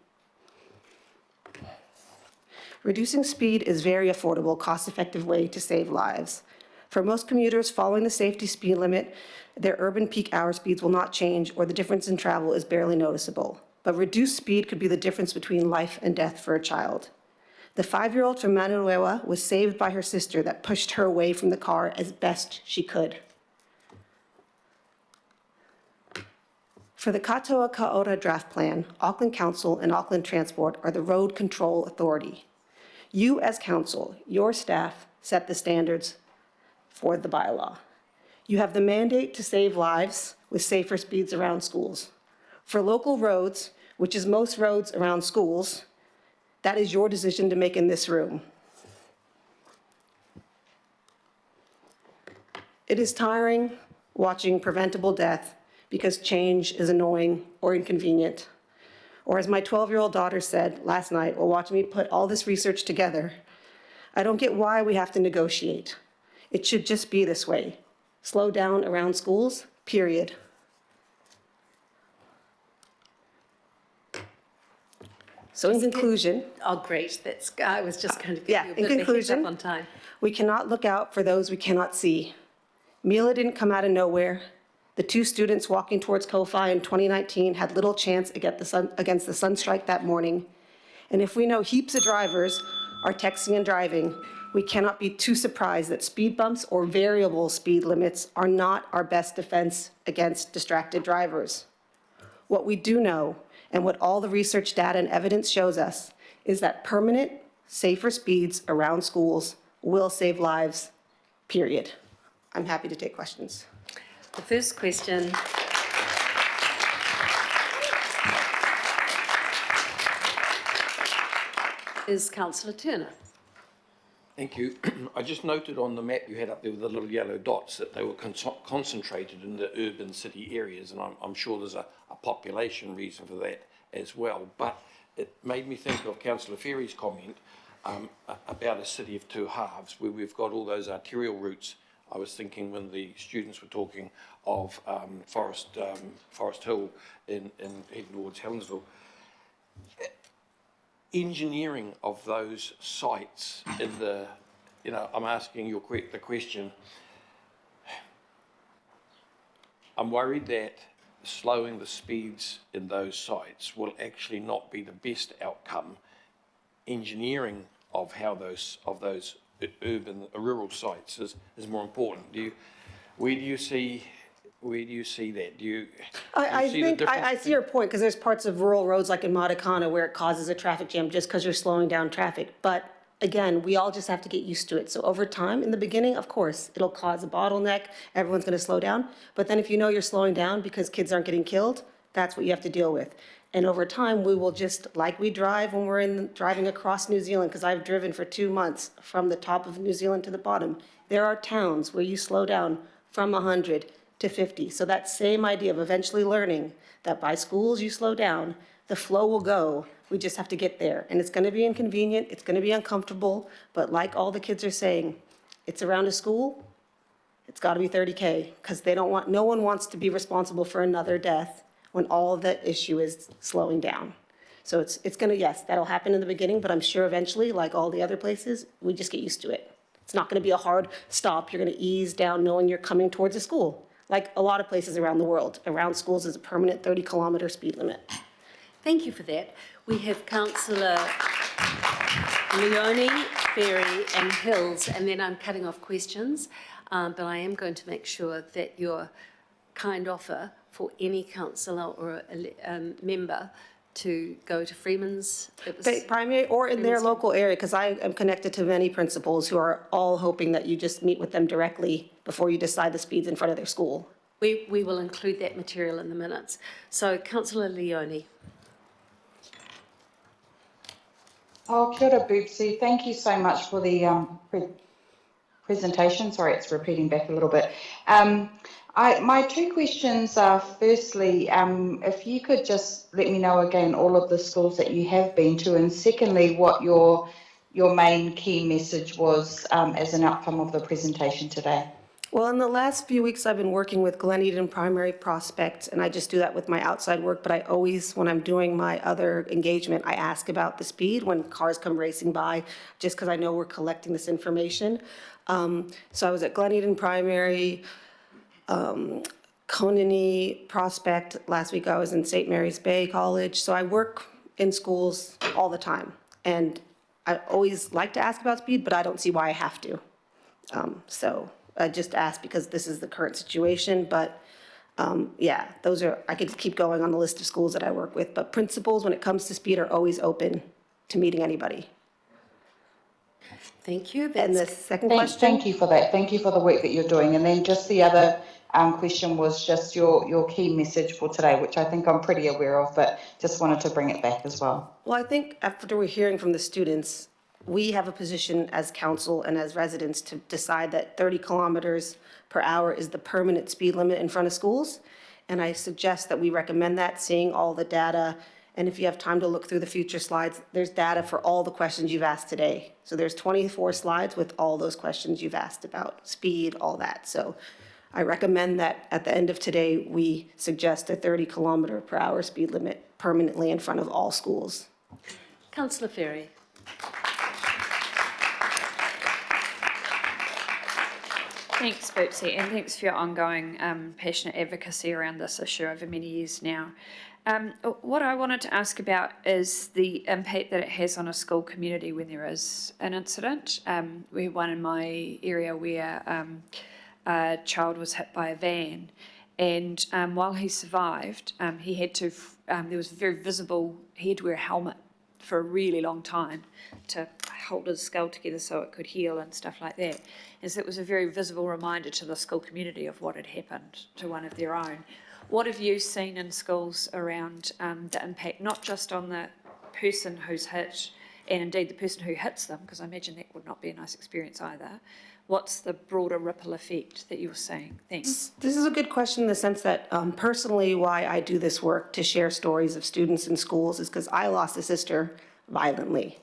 Reducing speed is a very affordable, cost-effective way to save lives. For most commuters following the safety speed limit, their urban peak hour speeds will not change or the difference in travel is barely noticeable. But reduced speed could be the difference between life and death for a child. The 5-year-old from Manurewa was saved by her sister that pushed her away from the car as best she could. For the Katoa Kaora draft plan, Auckland Council and Auckland Transport are the road control authority. You as council, your staff, set the standards for the bylaw. You have the mandate to save lives with safer speeds around schools. For local roads, which is most roads around schools, that is your decision to make in this room. It is tiring watching preventable death because change is annoying or inconvenient. Or as my 12-year-old daughter said last night while watching me put all this research together, I don't get why we have to negotiate. It should just be this way. Slow down around schools, period. So in conclusion. Oh, great. That's, I was just going to give Yeah, you a in bit of a heads conclusion, up on time. we cannot look out for those we cannot see. Mila didn't come out of nowhere. The 2 students walking towards Ko-Fi in 2019 had little chance against the sunstrike that morning. And if we know heaps of drivers are texting and driving, we cannot be too surprised that speed bumps or variable speed limits are not our best defense against distracted drivers. What we do know And what all the research data and evidence shows us is that permanent, safer speeds around schools will save lives, period. I'm happy to take questions. The first question is Councillor Turner. Thank you. I just noted on the map you had up there with the little yellow dots that they were concentrated in the urban city areas, and I'm sure there's a population reason for that as well. But it made me think of Councillor Ferry's comment about a city of two halves, where we've got all those arterial routes. I was thinking when the students were talking of Forest Hill in heading towards Helensville. Engineering of those sites in the, I'm asking you the question. I'm worried that slowing the speeds in those sites will actually not be the best outcome. Engineering of how those rural sites is more important. Where do you see that? I see your point, because there's parts of rural roads like in Matakana where it causes a traffic jam just because you're slowing down traffic. But again, we all just have to get used to it. So over time, in the beginning, of course, it'll cause a bottleneck. Everyone's going to slow down. But then if you know you're slowing down because kids aren't getting killed, that's what you have to deal with. And over time, we will just, like we drive when we're driving across New Zealand, because I've driven for 2 months from the top of New Zealand to the bottom. There are towns where you slow down from 100 to 50. So that same idea of eventually learning that by schools you slow down, the flow will go. We just have to get there. And it's going to be inconvenient. It's going to be uncomfortable. But like all the kids are saying, it's around a school. It's got to be 30K, because no one wants to be responsible for another death when all the issue is slowing down. So it's going to, yes, that'll happen in the beginning, but I'm sure eventually, like all the other places, we just get used to it. It's not going to be a hard stop. You're going to ease down knowing you're coming towards a school. Like a lot of places around the world, around schools is a permanent 30-kilometer speed limit. Thank you for that. We have Councillor Leone, Ferry and Hills, and then I'm cutting off questions, but I am going to make sure that your kind offer for any councillor or a member to go to Freeman's Primary or in their local area, because I am connected to many principals who are all hoping that you just meet with them directly before you decide the speeds in front of their school. We will include that material in the minutes. So, Councillor Leone. Oh, kia ora, Boopsy. Thank you so much for the presentation. Sorry, it's repeating back a little bit. My two questions are, firstly, if you could just let me know again all of the schools that you have been to, and secondly, what your main key message was as an outcome of the presentation today. Well, in the last few weeks, I've been working with Glen Eden Primary Prospect, and I just do that with my outside work, but I always, when I'm doing my other engagement, I ask about the speed when cars come racing by, just because I know we're collecting this information. So I was at Glen Eden Primary, Konani Prospect. Last week I was in St. Mary's Bay College. So I work in schools all the time. And I always like to ask about speed, but I don't see why I have to. So I just asked because this is the current situation. But yeah, those are, I could keep going on the list of schools that I work with. But principals, when it comes to speed, are always open to meeting anybody. Thank you. And the second question? Thank you for that. Thank you for the work that you're doing. And then just the other question was just your key message for today, which I think I'm pretty aware of, but just wanted to bring it back as well. Well, I think after we're hearing from the students, we have a position as council and as residents to decide that 30 kilometers per hour is the permanent speed limit in front of schools. And I suggest that we recommend that, seeing all the data. And if you have time to look through the future slides, there's data for all the questions you've asked today. So there's 24 slides with all those questions you've asked about speed, all that. So I recommend that at the end of today, we suggest a 30 kilometer per hour speed limit permanently in front of all schools. Councillor Ferry. Thanks, Boopsy, and thanks for your ongoing passionate advocacy around this issue over many years now. What I wanted to ask about is the impact that it has on a school community when there is an incident. We had one in my area where a child was hit by a van, And while he survived, he had to, there was very visible, he had to wear a helmet for a really long time to hold his skull together so it could heal and stuff like that. And so it was a very visible reminder to the school community of what had happened to one of their own. What have you seen in schools around the impact, not just on the person who's hit, and indeed the person who hits them, because I imagine that would not be a nice experience either. What's the broader ripple effect that you're seeing? Thanks. This is a good question in the sense that personally why I do this work to share stories of students in schools is because I lost a sister violently.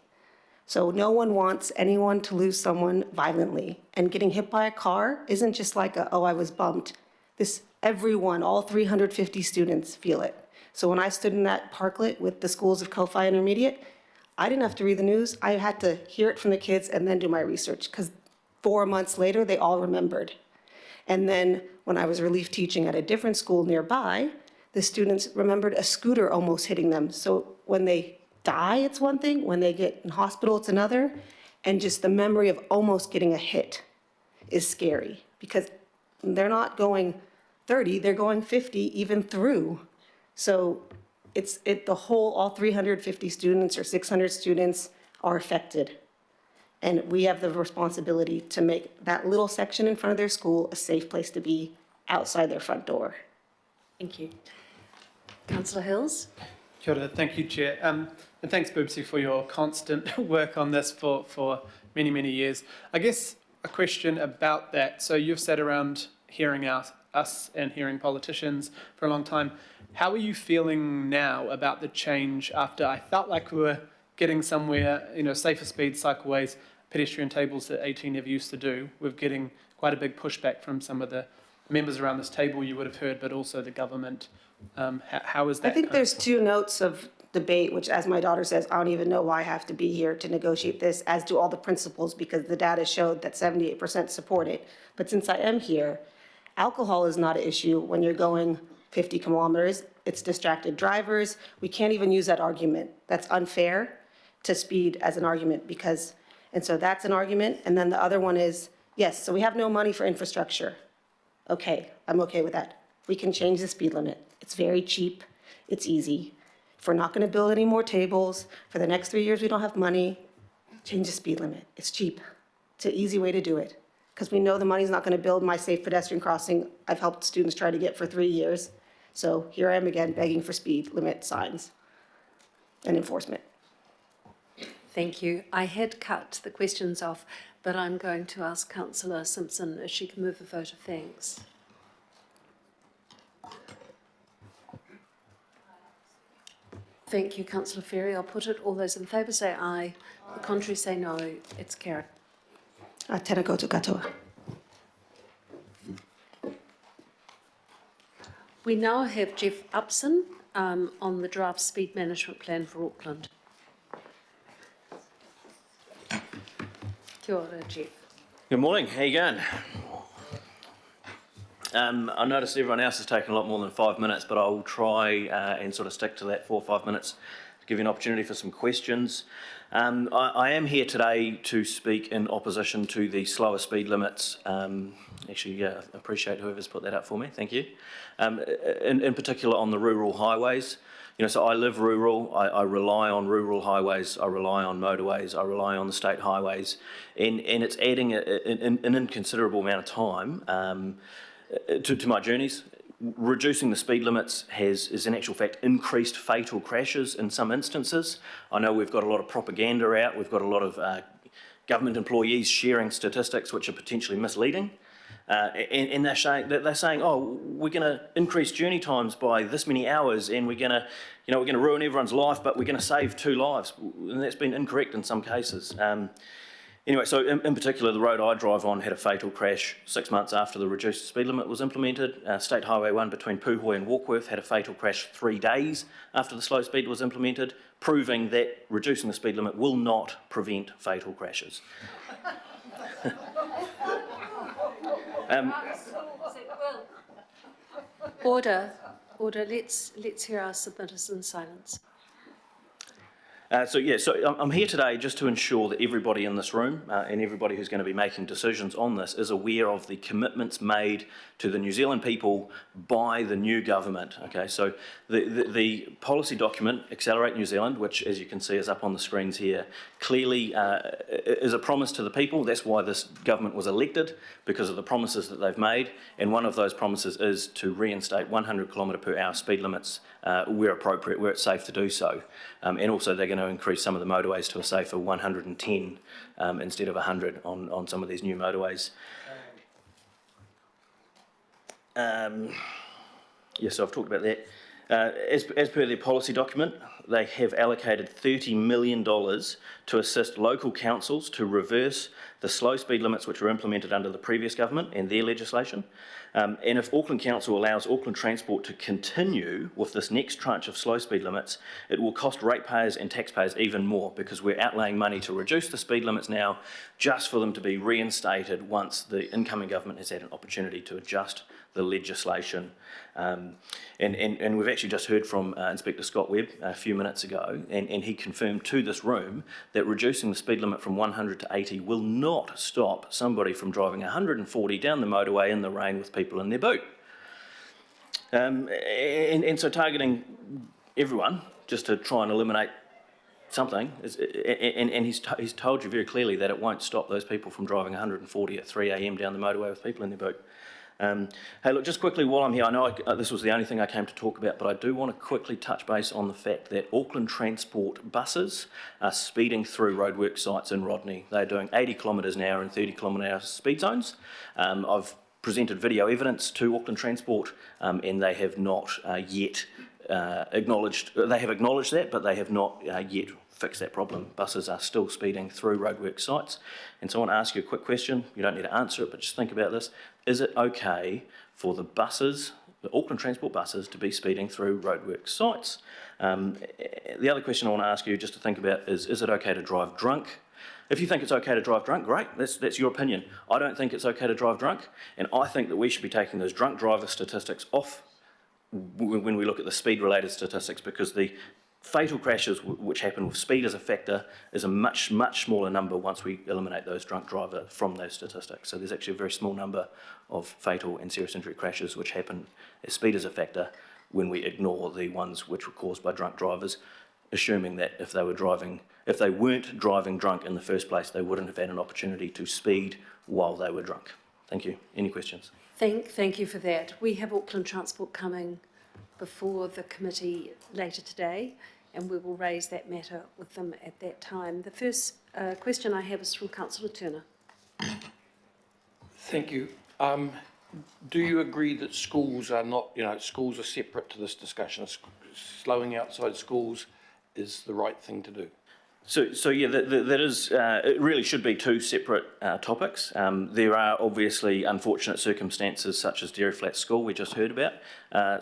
So no one wants anyone to lose someone violently. And getting hit by a car isn't just like a, oh, I was bumped. Everyone, all 350 students feel it. So when I stood in that parklet with the schools of Ko-Fi Intermediate, I didn't have to read the news. I had to hear it from the kids and then do my research, because 4 months later, they all remembered. And then when I was relief teaching at a different school nearby, the students remembered a scooter almost hitting them. So when they die, it's one thing. When they get in hospital, it's another. And just the memory of almost getting a hit is scary, because they're not going 30, they're going 50 even through. So all 350 students or 600 students are affected. And we have the responsibility to make that little section in front of their school a safe place to be outside their front door. Thank you. Councillor Hills? Kia ora, thank you, Chair. And thanks, Boobsy, for your constant work on this for many, many years. I guess a question about that. So you've sat around hearing us and hearing politicians for a long time. How are you feeling now about the change after I felt like we were getting somewhere, safer speed cycleways, pedestrian tables that 18 never used to do? We're getting quite a big pushback from some of the members around this table you would have heard, but also the government. How is that? I think there's two notes of debate, which, as my daughter says, I don't even know why I have to be here to negotiate this, as do all the principals, because the data showed that 78% support it. But since I am here, alcohol is not an issue when you're going 50 kilometers. It's distracted drivers. We can't even use that argument. That's unfair to speed as an argument, and so that's an argument. And then the other one is, yes, so we have no money for infrastructure. Okay, I'm okay with that. We can change the speed limit. It's very cheap. It's easy. If we're not going to build any more tables, for the next 3 years we don't have money, change the speed limit. It's cheap. It's an easy way to do it, because we know the money's not going to build my safe pedestrian crossing I've helped students try to get for 3 years. So here I am again begging for speed limit signs and enforcement. Thank you. I had cut the questions off, but I'm going to ask Councillor Simpson if she can move a vote of thanks. Thank you, Councillor Ferry. I'll put it. All those in favour say aye. The contrary say no. It's carried. Tēnā koutou katoa. We now have Jeff Upson on the draft speed management plan for Auckland. Kia ora, Jeff. Good morning, how you going? I noticed everyone else has taken a lot more than 5 minutes, but I will try and sort of stick to that 4 or 5 minutes to give you an opportunity for some questions. I am here today to speak in opposition to the slower speed limits. Actually, I appreciate whoever's put that up for me, thank you. In particular on the rural highways. So I live rural, I rely on rural highways, I rely on motorways, I rely on the state highways, and it's adding an inconsiderable amount of time to my journeys. Reducing the speed limits is in actual fact increased fatal crashes in some instances. I know we've got a lot of propaganda out, we've got a lot of government employees sharing statistics which are potentially misleading. And they're saying, oh, we're going to increase journey times by this many hours, and we're going to ruin everyone's life, but we're going to save 2 lives. And that's been incorrect in some cases. Anyway, so in particular, the road I drive on had a fatal crash 6 months after the reduced speed limit was implemented. State Highway 1 between Puhoi and Warkworth had a fatal crash 3 days after the slow speed was implemented, proving that reducing the speed limit will not prevent fatal crashes. Order. Let's hear our submitters in silence. So I'm here today just to ensure that everybody in this room and everybody who's going to be making decisions on this is aware of the commitments made to the New Zealand people by the new government. Okay, so the policy document, Accelerate New Zealand, which as you can see is up on the screens here, clearly is a promise to the people. That's why this government was elected, because of the promises that they've made, and one of those promises is to reinstate 100km/h speed limits where appropriate, where it's safe to do so. And also they're going to increase some of the motorways to a safer 110 instead of 100 on some of these new motorways. Yes, so I've talked about that. As per their policy document, they have allocated $30 million to assist local councils to reverse the slow speed limits which were implemented under the previous government and their legislation. And if Auckland Council allows Auckland Transport to continue with this next tranche of slow speed limits, it will cost ratepayers and taxpayers even more, because we're outlaying money to reduce the speed limits now just for them to be reinstated once the incoming government has had an opportunity to adjust the legislation. And we've actually just heard from Inspector Scott Webb a few minutes ago, and he confirmed to this room that reducing the speed limit from 100 to 80 will not stop somebody from driving 140 down the motorway in the rain with people in their boot. And so targeting everyone just to try and eliminate something, and he's told you very clearly that it won't stop those people from driving 140 at 3 a.m. down the motorway with people in their boot. Hey, look, just quickly while I'm here, I know this was the only thing I came to talk about, but I do want to quickly touch base on the fact that Auckland Transport buses are speeding through roadwork sites in Rodney. They're doing 80 kilometres an hour in 30 kilometre speed zones. I've presented video evidence to Auckland Transport, and they have not yet acknowledged that, but they have not yet fixed that problem. Buses are still speeding through roadwork sites. And so I want to ask you a quick question. You don't need to answer it, but just think about this. Is it okay for the buses, the Auckland Transport buses, to be speeding through roadwork sites? The other question I want to ask you just to think about is it okay to drive drunk? If you think it's okay to drive drunk, great, that's your opinion. I don't think it's okay to drive drunk, and I think that we should be taking those drunk driver statistics off when we look at the speed-related statistics, because the fatal crashes which happen with speed as a factor is a much, much smaller number once we eliminate those drunk driver from those statistics. So there's actually a very small number of fatal and serious injury crashes which happen as speed as a factor when we ignore the ones which were caused by drunk drivers, assuming that if they weren't driving drunk in the first place, they wouldn't have had an opportunity to speed while they were drunk. Thank you. Any questions? Thank you for that. We have Auckland Transport coming before the committee later today, and we will raise that matter with them at that time. The first question I have is from Councillor Turner. Thank you. Do you agree that schools are not, schools are separate to this discussion? Slowing outside schools is the right thing to do? So yeah, that is, it really should be two separate topics. There are obviously unfortunate circumstances such as Dairy Flat School we just heard about.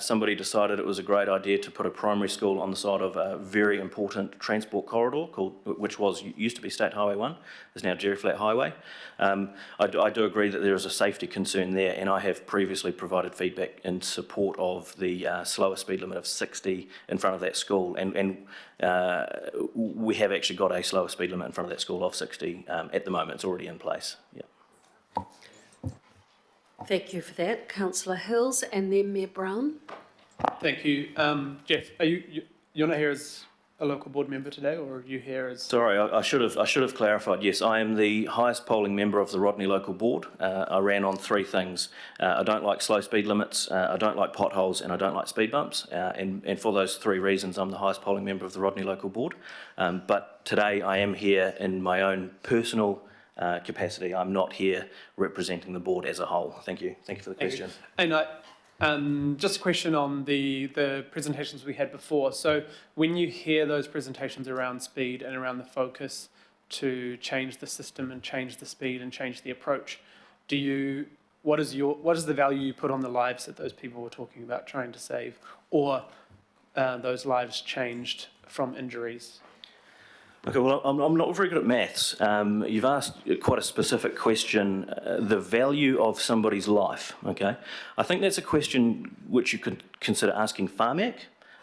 Somebody decided it was a great idea to put a primary school on the side of a very important transport corridor which used to be State Highway 1, is now Dairy Flat Highway. I do agree that there is a safety concern there, and I have previously provided feedback in support of the slower speed limit of 60 in front of that school, and we have actually got a slower speed limit in front of that school of 60 at the moment. It's already in place. Yeah. Thank you for that, Councillor Hills, and then Mayor Brown. Thank you. Jeff, you're not here as a local board member today, or are you here as... Sorry, I should have clarified. Yes, I am the highest polling member of the Rodney Local Board. I ran on three things. I don't like slow speed limits, I don't like potholes, and I don't like speed bumps. And for those three reasons, I'm the highest polling member of the Rodney Local Board. But today I am here in my own personal capacity. I'm not here representing the board as a whole. Thank you. Thank you for the question. And just a question on the presentations we had before. So when you hear those presentations around speed and around the focus to change the system and change the speed and change the approach, what is the value you put on the lives that those people were talking about trying to save, or those lives changed from injuries? Okay, well, I'm not very good at maths. You've asked quite a specific question, the value of somebody's life, okay? I think that's a question which you could consider asking Pharmac.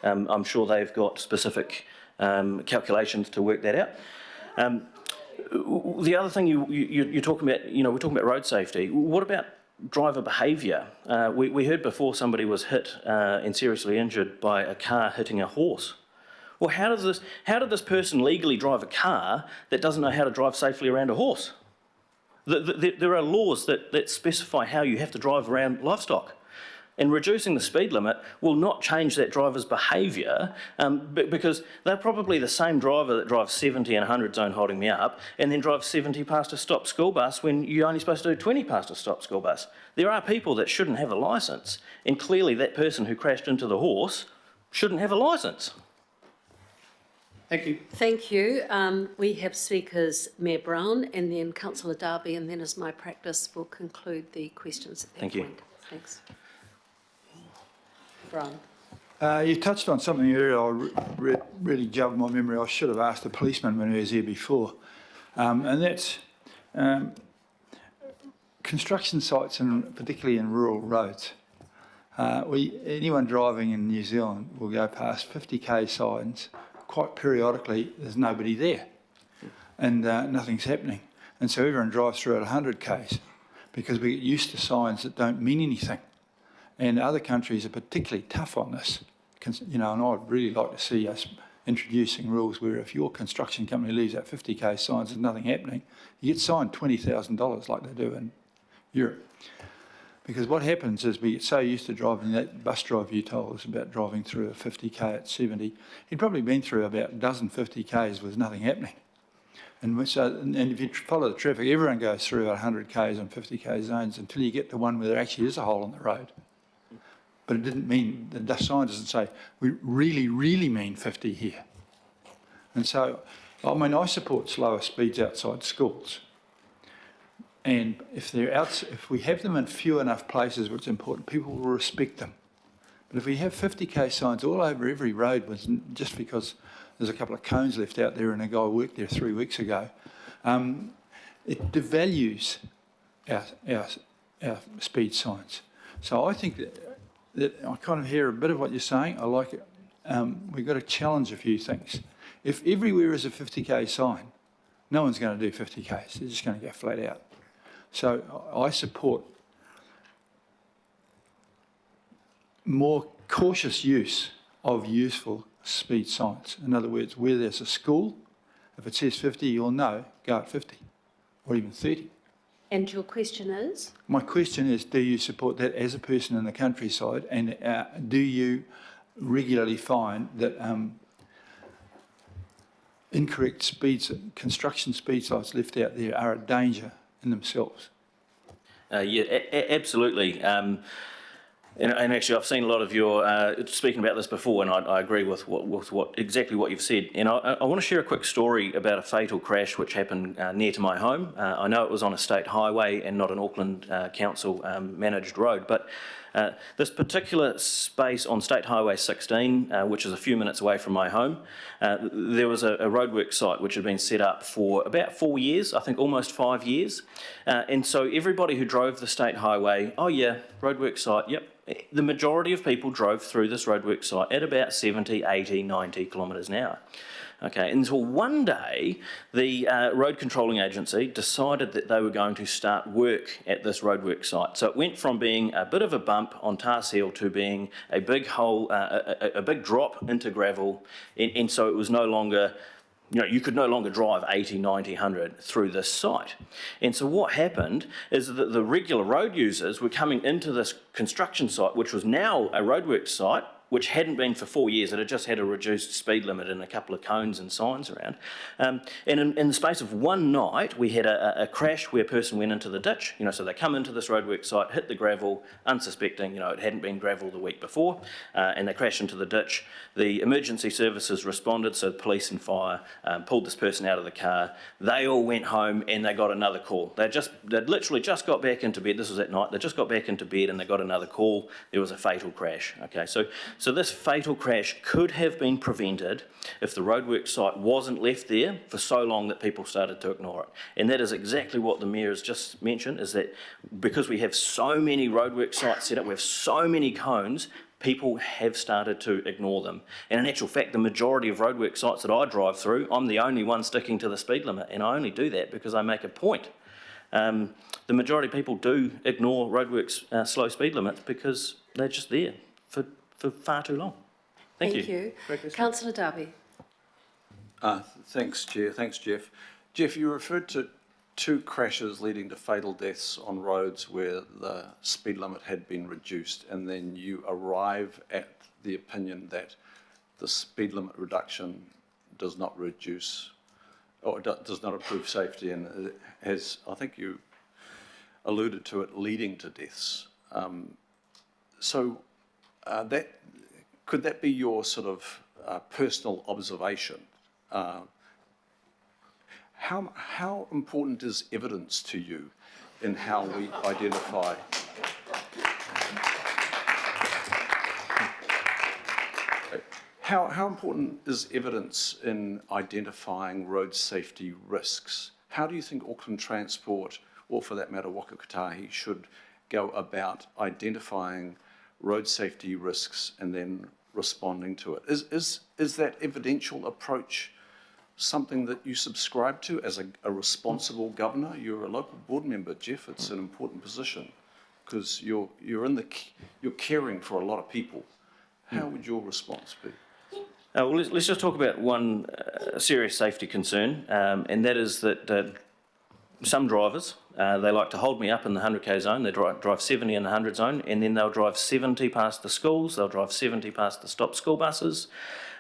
I'm sure they've got specific calculations to work that out. The other thing you're talking about, we're talking about road safety. What about driver behaviour? We heard before somebody was hit and seriously injured by a car hitting a horse. Well, how did this person legally drive a car that doesn't know how to drive safely around a horse? There are laws that specify how you have to drive around livestock. And reducing the speed limit will not change that driver's behaviour because they're probably the same driver that drives 70 in a 100 zone holding me up and then drives 70 past a stopped school bus when you're only supposed to do 20 past a stopped school bus. There are people that shouldn't have a licence, and clearly that person who crashed into the horse shouldn't have a licence. Thank you. Thank you. We have speakers Mayor Brown and then Councillor Darby, and then as my practice, we'll conclude the questions at that Thank you. point. Thanks. Brown. You touched on something earlier I really jogged my memory. I should have asked the policeman when he was here before. And that's construction sites, and particularly in rural roads. Anyone driving in New Zealand will go past 50k signs. Quite periodically, there's nobody there and nothing's happening. And so everyone drives through at 100k's because we get used to signs that don't mean anything. And other countries are particularly tough on this, and I'd really like to see us introducing rules where if your construction company leaves out 50k signs, there's nothing happening, you get fined $20,000 like they do in Europe. Because what happens is we get so used to driving, that bus driver you told us about driving through a 50k at 70, he'd probably been through about a dozen 50k's with nothing happening. And if you follow the traffic, everyone goes through at 100k's and 50k zones until you get to one where there actually is a hole in the road. But it didn't mean, the sign doesn't say, we really, really mean 50 here. And so, I support slower speeds outside schools. And if we have them in few enough places where it's important, people will respect them. But if we have 50k signs all over every road, just because there's a couple of cones left out there and a guy worked there 3 weeks ago, it devalues our speed signs. So I think that I kind of hear a bit of what you're saying. I like it. We've got to challenge a few things. If everywhere is a 50k sign, no one's going to do 50k's. They're just going to go flat out. So I support more cautious use of useful speed signs. In other words, where there's a school, if it says 50, you'll know, go at 50 or even 30. And your question is? My question is, do you support that as a person in the countryside, and do you regularly find that incorrect speeds, construction speed signs left out there are a danger in themselves? Absolutely. And actually, I've seen a lot of your speaking about this before, and I agree with exactly what you've said. And I want to share a quick story about a fatal crash which happened near to my home. I know it was on a state highway and not an Auckland Council managed road, but this particular space on State Highway 16, which is a few minutes away from my home, there was a roadwork site which had been set up for about 4 years, I think almost 5 years. And so everybody who drove the state highway, oh yeah, roadwork site, yep. The majority of people drove through this roadwork site at about 70, 80, 90 kilometres an hour. Okay, until one day, the road controlling agency decided that they were going to start work at this roadwork site. So it went from being a bit of a bump on Tars Hill to being a big hole, a big drop into gravel, and so it was no longer, you could no longer drive 80, 90, 100 through this site. And so what happened is that the regular road users were coming into this construction site, which was now a roadwork site, which hadn't been for 4 years. It had just had a reduced speed limit and a couple of cones and signs around. And in the space of one night, we had a crash where a person went into the ditch. So they come into this roadwork site, hit the gravel, unsuspecting, it hadn't been gravel the week before, and they crash into the ditch. The emergency services responded, so the police and fire pulled this person out of the car. They all went home and they got another call. They'd literally just got back into bed. This was at night. They just got back into bed and they got another call. There was a fatal crash. Okay, so this fatal crash could have been prevented if the roadwork site wasn't left there for so long that people started to ignore it. And that is exactly what the Mayor has just mentioned, is that because we have so many roadwork sites set up, we have so many cones, people have started to ignore them. And in actual fact, the majority of roadwork sites that I drive through, I'm the only one sticking to the speed limit, and I only do that because I make a point. The majority of people do ignore roadworks slow speed limits because they're just there for far too long. Thank you. Councillor Darby. Thanks, Chair. Thanks, Jeff. Jeff, you referred to 2 crashes leading to fatal deaths on roads where the speed limit had been reduced, and then you arrive at the opinion that the speed limit reduction does not reduce or does not improve safety, and has, I think you alluded to it, leading to deaths. Could that be your sort of personal observation? How important is evidence to you in how we identify? How important is evidence in identifying road safety risks? How do you think Auckland Transport, or for that matter Waka Kotahi, should go about identifying road safety risks and then responding to it? Is that evidential approach something that you subscribe to as a responsible governor? You're a local board member, Jeff. It's an important position because you're caring for a lot of people. How would your response be? Well, let's just talk about one serious safety concern, and that is that some drivers, they like to hold me up in the 100k zone. They drive 70 in the 100 zone, and then they'll drive 70 past the schools. They'll drive 70 past the stop school buses.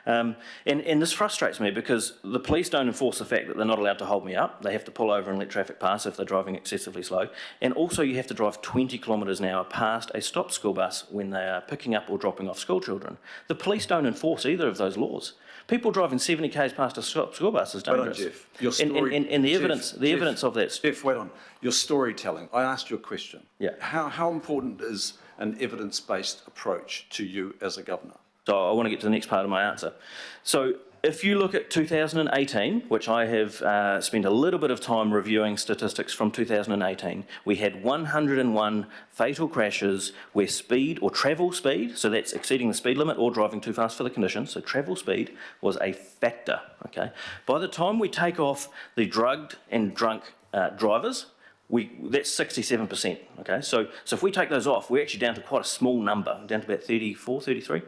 And this frustrates me because the police don't enforce the fact that they're not allowed to hold me up. They have to pull over and let traffic pass if they're driving excessively slow. And also you have to drive 20 kilometres an hour past a stop school bus when they are picking up or dropping off school children. The police don't enforce either of those laws. People driving 70 k's past a stop school bus is dangerous. Wait on, Jeff. Your story, and the evidence of that. Jeff, wait on. Your storytelling. I asked you a question. Yeah. How important is an evidence-based approach to you as a governor? So I want to get to the next part of my answer. So if you look at 2018, which I have spent a little bit of time reviewing statistics from 2018, we had 101 fatal crashes where speed or travel speed, so that's exceeding the speed limit or driving too fast for the conditions, so travel speed was a factor, okay? By the time we take off the drugged and drunk drivers, that's 67%, okay? So if we take those off, we're actually down to quite a small number, down to about 34, 33.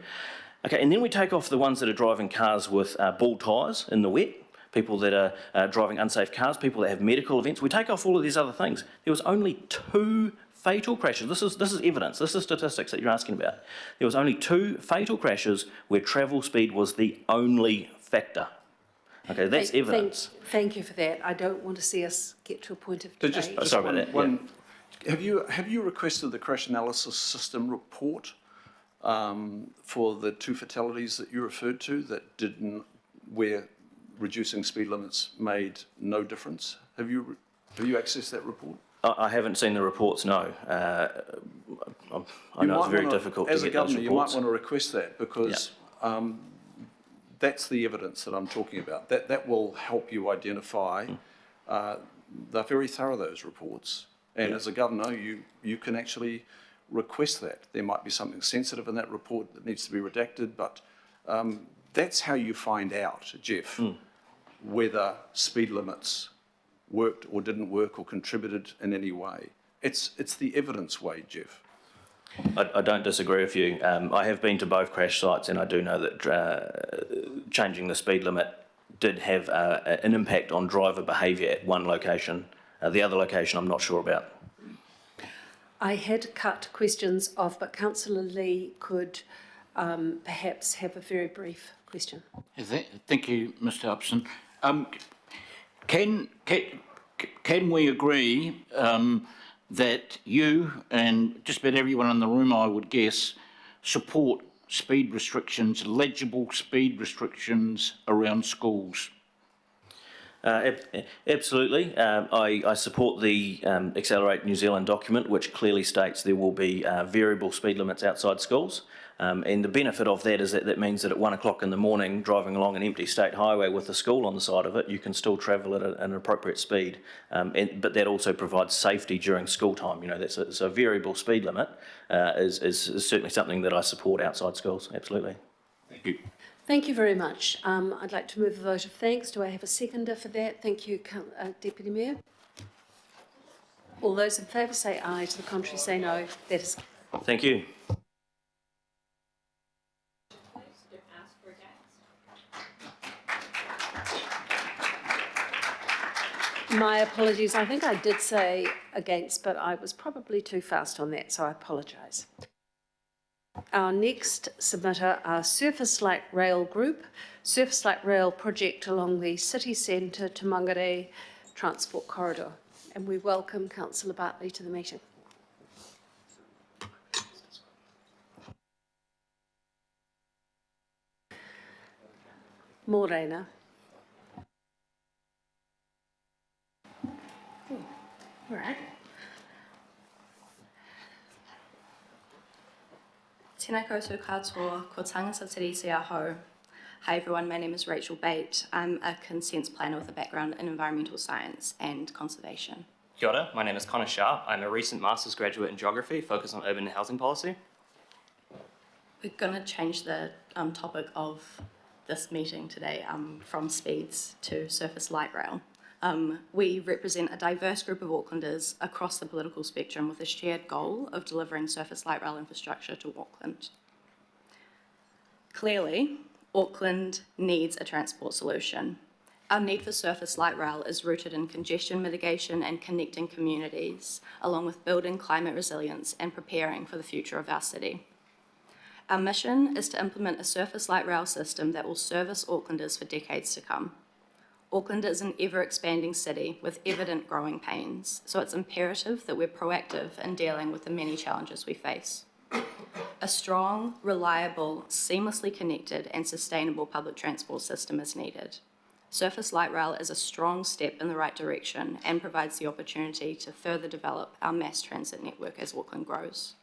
Okay, and then we take off the ones that are driving cars with bald tyres in the wet, people that are driving unsafe cars, people that have medical events. We take off all of these other things. There was only 2 fatal crashes. This is evidence. This is statistics that you're asking about. There was only 2 fatal crashes where travel speed was the only factor. Okay, that's evidence. Thank you for that. I don't want to see us get to a point of debate. Sorry about that. Have you requested the crash analysis system report for the 2 fatalities that you referred to where reducing speed limits made no difference? Have you accessed that report? I haven't seen the reports, no. I know it's very difficult to get those reports. As a governor, you might want to request that because that's the evidence that I'm talking about. That will help you identify. They're very thorough, those reports. And as a governor, you can actually request that. There might be something sensitive in that report that needs to be redacted, but that's how you find out, Jeff, whether speed limits worked or didn't work or contributed in any way. It's the evidence way, Jeff. I don't disagree with you. I have been to both crash sites and I do know that changing the speed limit did have an impact on driver behaviour at one location. The other location I'm not sure about. I had cut questions off, but Councillor Lee could perhaps have a very brief question. Thank you, Mr. Upson. Can we agree that you and just about everyone in the room, I would guess, support speed restrictions, legible speed restrictions around schools? Absolutely. I support the Accelerate New Zealand document, which clearly states there will be variable speed limits outside schools. And the benefit of that is that means that at 1 o'clock in the morning, driving along an empty state highway with a school on the side of it, you can still travel at an appropriate speed. But that also provides safety during school time. You know, so a variable speed limit is certainly something that I support outside schools. Absolutely. Thank you. Thank you very much. I'd like to move a vote of thanks. Do I have a seconder for that? Thank you, Deputy Mayor. All those in favour say aye. To the contrary say no. That is. Thank you. My apologies. I think I did say against, but I was probably too fast on that, so I apologise. Our next submitter are Surface Light Rail Group, Surface Light Rail project along the city centre to Mangere Transport Corridor. And we welcome Councillor Bartley to the meeting. Morena. All right. Tēnā koutou katoa, ko tangata tiriti aho. Hi everyone, my name is Rachel Bate. I'm a consents planner with a background in environmental science and conservation. Kia ora, my name is Connor Sharp. I'm a recent master's graduate in geography focused on urban housing policy. We're going to change the topic of this meeting today from speeds to surface light rail. We represent a diverse group of Aucklanders across the political spectrum with a shared goal of delivering surface light rail infrastructure to Auckland. Clearly, Auckland needs a transport solution. Our need for surface light rail is rooted in congestion mitigation and connecting communities, along with building climate resilience and preparing for the future of our city. Our mission is to implement a surface light rail system that will service Aucklanders for decades to come. Auckland is an ever-expanding city with evident growing pains, so it's imperative that we're proactive in dealing with the many challenges we face. A strong, reliable, seamlessly connected and sustainable public transport system is needed. Surface light rail is a strong step in the right direction and provides the opportunity to further develop our mass transit network as Auckland grows.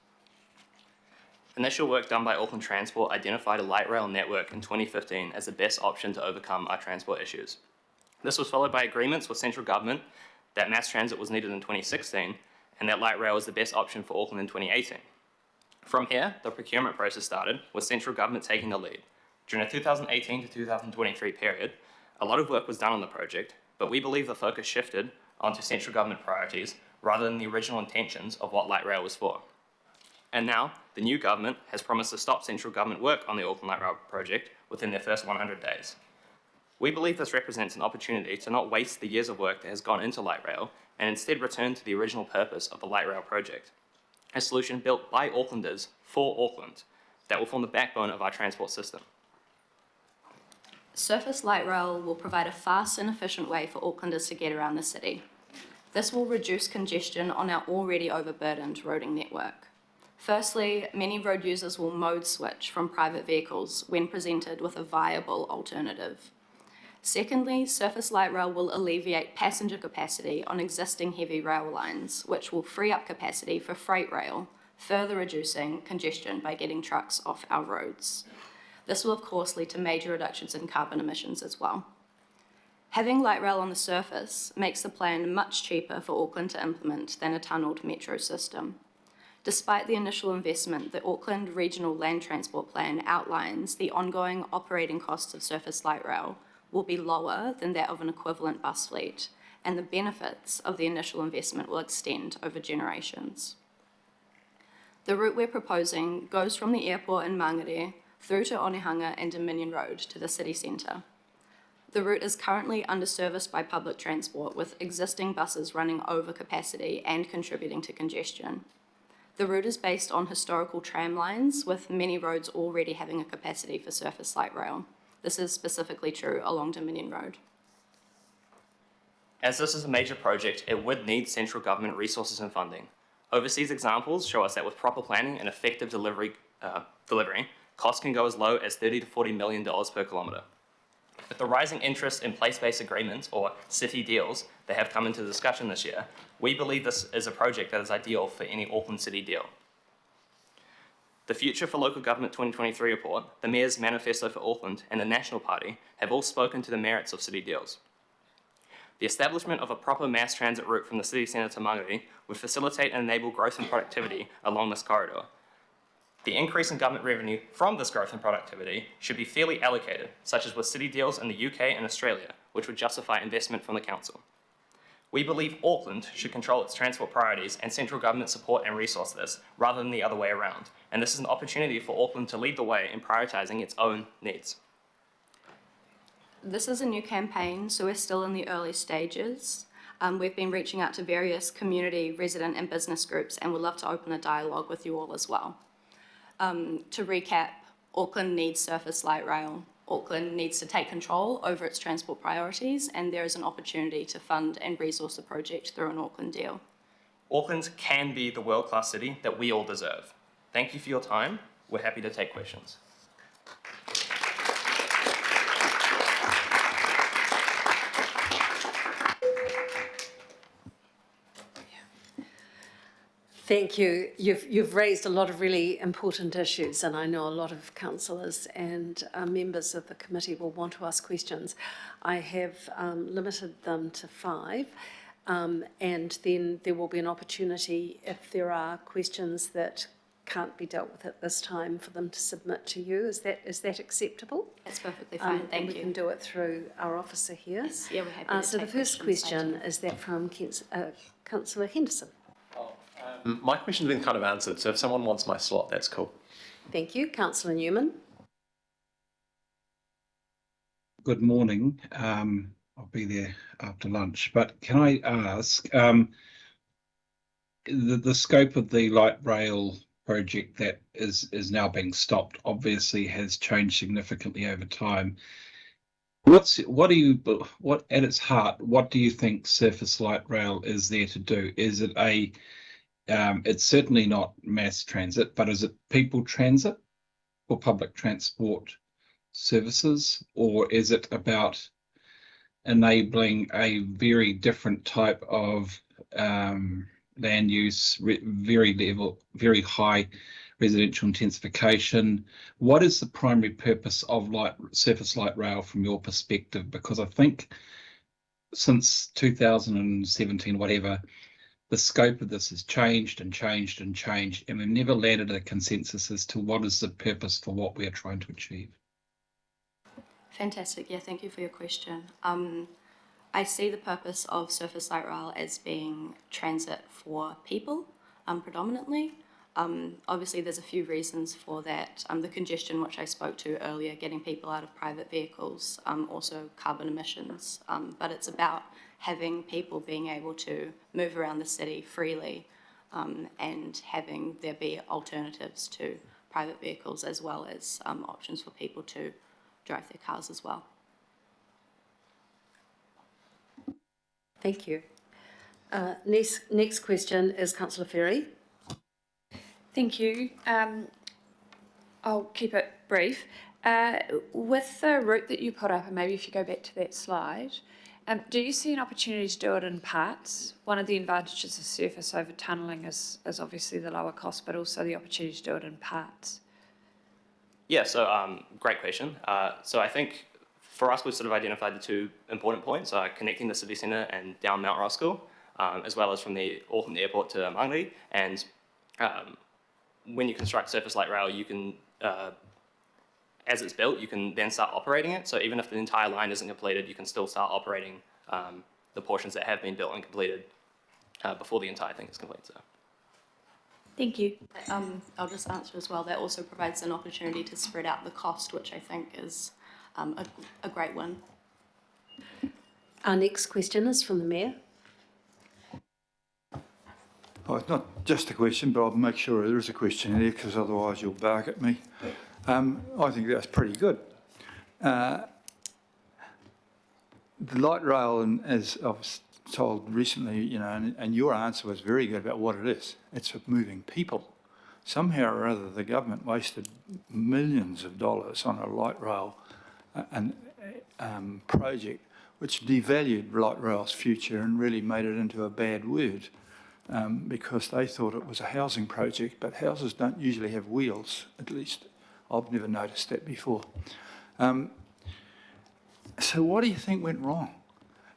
Initial work done by Auckland Transport identified a light rail network in 2015 as the best option to overcome our transport issues. This was followed by agreements with central government that mass transit was needed in 2016 and that light rail was the best option for Auckland in 2018. From here, the procurement process started, with central government taking the lead. During the 2018 to 2023 period, a lot of work was done on the project, but we believe the focus shifted onto central government priorities rather than the original intentions of what light rail was for. And now, the new government has promised to stop central government work on the Auckland Light Rail project within their first 100 days. We believe this represents an opportunity to not waste the years of work that has gone into light rail and instead return to the original purpose of the light rail project, a solution built by Aucklanders for Auckland that will form the backbone of our transport system. Surface light rail will provide a fast and efficient way for Aucklanders to get around the city. This will reduce congestion on our already overburdened roading network. Firstly, many road users will mode switch from private vehicles when presented with a viable alternative. Secondly, surface light rail will alleviate passenger capacity on existing heavy rail lines, which will free up capacity for freight rail, further reducing congestion by getting trucks off our roads. This will of course lead to major reductions in carbon emissions as well. Having light rail on the surface makes the plan much cheaper for Auckland to implement than a tunnelled metro system. Despite the initial investment, the Auckland Regional Land Transport Plan outlines the ongoing operating costs of surface light rail will be lower than that of an equivalent bus fleet, and the benefits of the initial investment will extend over generations. The route we're proposing goes from the airport in Mangere through to Onehunga and Dominion Road to the city centre. The route is currently underserviced by public transport, with existing buses running over capacity and contributing to congestion. The route is based on historical tram lines, with many roads already having a capacity for surface light rail. This is specifically true along Dominion Road. As this is a major project, it would need central government resources and funding. Overseas examples show us that with proper planning and effective delivery, costs can go as low as $30 to $40 million per kilometre. With the rising interest in place-based agreements, or city deals, that have come into discussion this year, we believe this is a project that is ideal for any Auckland City deal. The Future for Local Government 2023 report, the Mayor's Manifesto for Auckland, and the National Party have all spoken to the merits of city deals. The establishment of a proper mass transit route from the city centre to Mangere would facilitate and enable growth and productivity along this corridor. The increase in government revenue from this growth and productivity should be fairly allocated, such as with city deals in the UK and Australia, which would justify investment from the council. We believe Auckland should control its transport priorities and central government support and resource this, rather than the other way around, and this is an opportunity for Auckland to lead the way in prioritising its own needs. This is a new campaign, so we're still in the early stages. We've been reaching out to various community, resident and business groups, and would love to open a dialogue with you all as well. To recap, Auckland needs surface light rail. Auckland needs to take control over its transport priorities, and there is an opportunity to fund and resource the project through an Auckland deal. Auckland can be the world-class city that we all deserve. Thank you for your time. We're happy to take questions. Thank you. You've raised a lot of really important issues, and I know a lot of councillors and members of the committee will want to ask questions. I have limited them to 5, and then there will be an opportunity, if there are questions that can't be dealt with at this time, for them to submit to you. Is that acceptable? That's perfectly fine, thank you. We can do it through our officer here. Yes, yeah, we're happy to So the take first questions question is that from Councillor Henderson. My question's been kind of answered, so if someone wants my slot, that's cool. Thank you. Councillor Newman. Good morning. I'll be there after lunch, but can I ask, the scope of the light rail project that is now being stopped obviously has changed significantly over time. What at its heart, what do you think surface light rail is there to do? Is it it's certainly not mass transit, but is it people transit or public transport services, or is it about enabling a very different type of land use, very high residential intensification? What is the primary purpose of surface light rail from your perspective? Because I think since 2017, whatever, the scope of this has changed and changed and changed, and we've never landed a consensus as to what is the purpose for what we are trying to achieve. Fantastic. Yeah, thank you for your question. I see the purpose of surface light rail as being transit for people, predominantly. Obviously, there's a few reasons for that. The congestion, which I spoke to earlier, getting people out of private vehicles, also carbon emissions. But it's about having people being able to move around the city freely, and having there be alternatives to private vehicles, as well as options for people to drive their cars as well. Thank you. Next question is Councillor Ferry. Thank you. I'll keep it brief. With the route that you put up, and maybe if you go back to that slide, do you see an opportunity to do it in parts? One of the advantages of surface over tunnelling is obviously the lower cost, but also the opportunity to do it in parts. Yeah, so great question. So I think for us, we've sort of identified the 2 important points, connecting the city centre and down Mount Roskill, as well as from the Auckland airport to Mangere. And when you construct surface light rail, you can, as it's built, you can then start operating it. So even if the entire line isn't completed, you can still start operating the portions that have been built and completed before the entire thing is complete. So. Thank you. I'll just answer as well. That also provides an opportunity to spread out the cost, which I think is a great one. Our next question is from the Mayor. Oh, it's not just a question, but I'll make sure there is a question here, because otherwise you'll bark at me. I think that's pretty good. The light rail, and as I was told recently, you know, and your answer was very good about what it is. It's for moving people. Somehow or other, the government wasted millions of dollars on a light rail, and project which devalued light rail's future and really made it into a bad word because they thought it was a housing project, but houses don't usually have wheels, at least I've never noticed that before. So what do you think went wrong?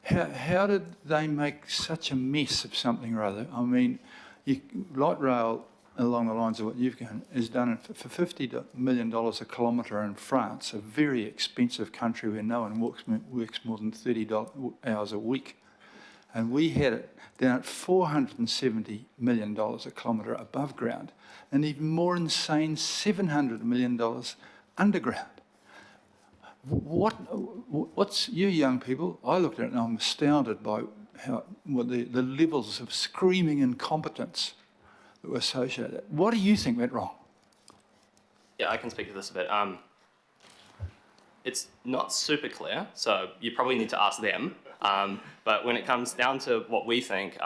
How did they make such a mess of something or other? I mean, light rail, along the lines of what you've done, is done for $50 million a kilometre in France, a very expensive country where no one works more than 30 hours a week. And we had it down at $470 million a kilometre above ground, and even more insane $700 million underground. What's you young people? I looked at it and I'm astounded by the levels of screaming incompetence that were associated. What do you think went wrong? Yeah, I can speak to this a bit. It's not super clear, so you probably need to ask them. But when it comes down to what we think,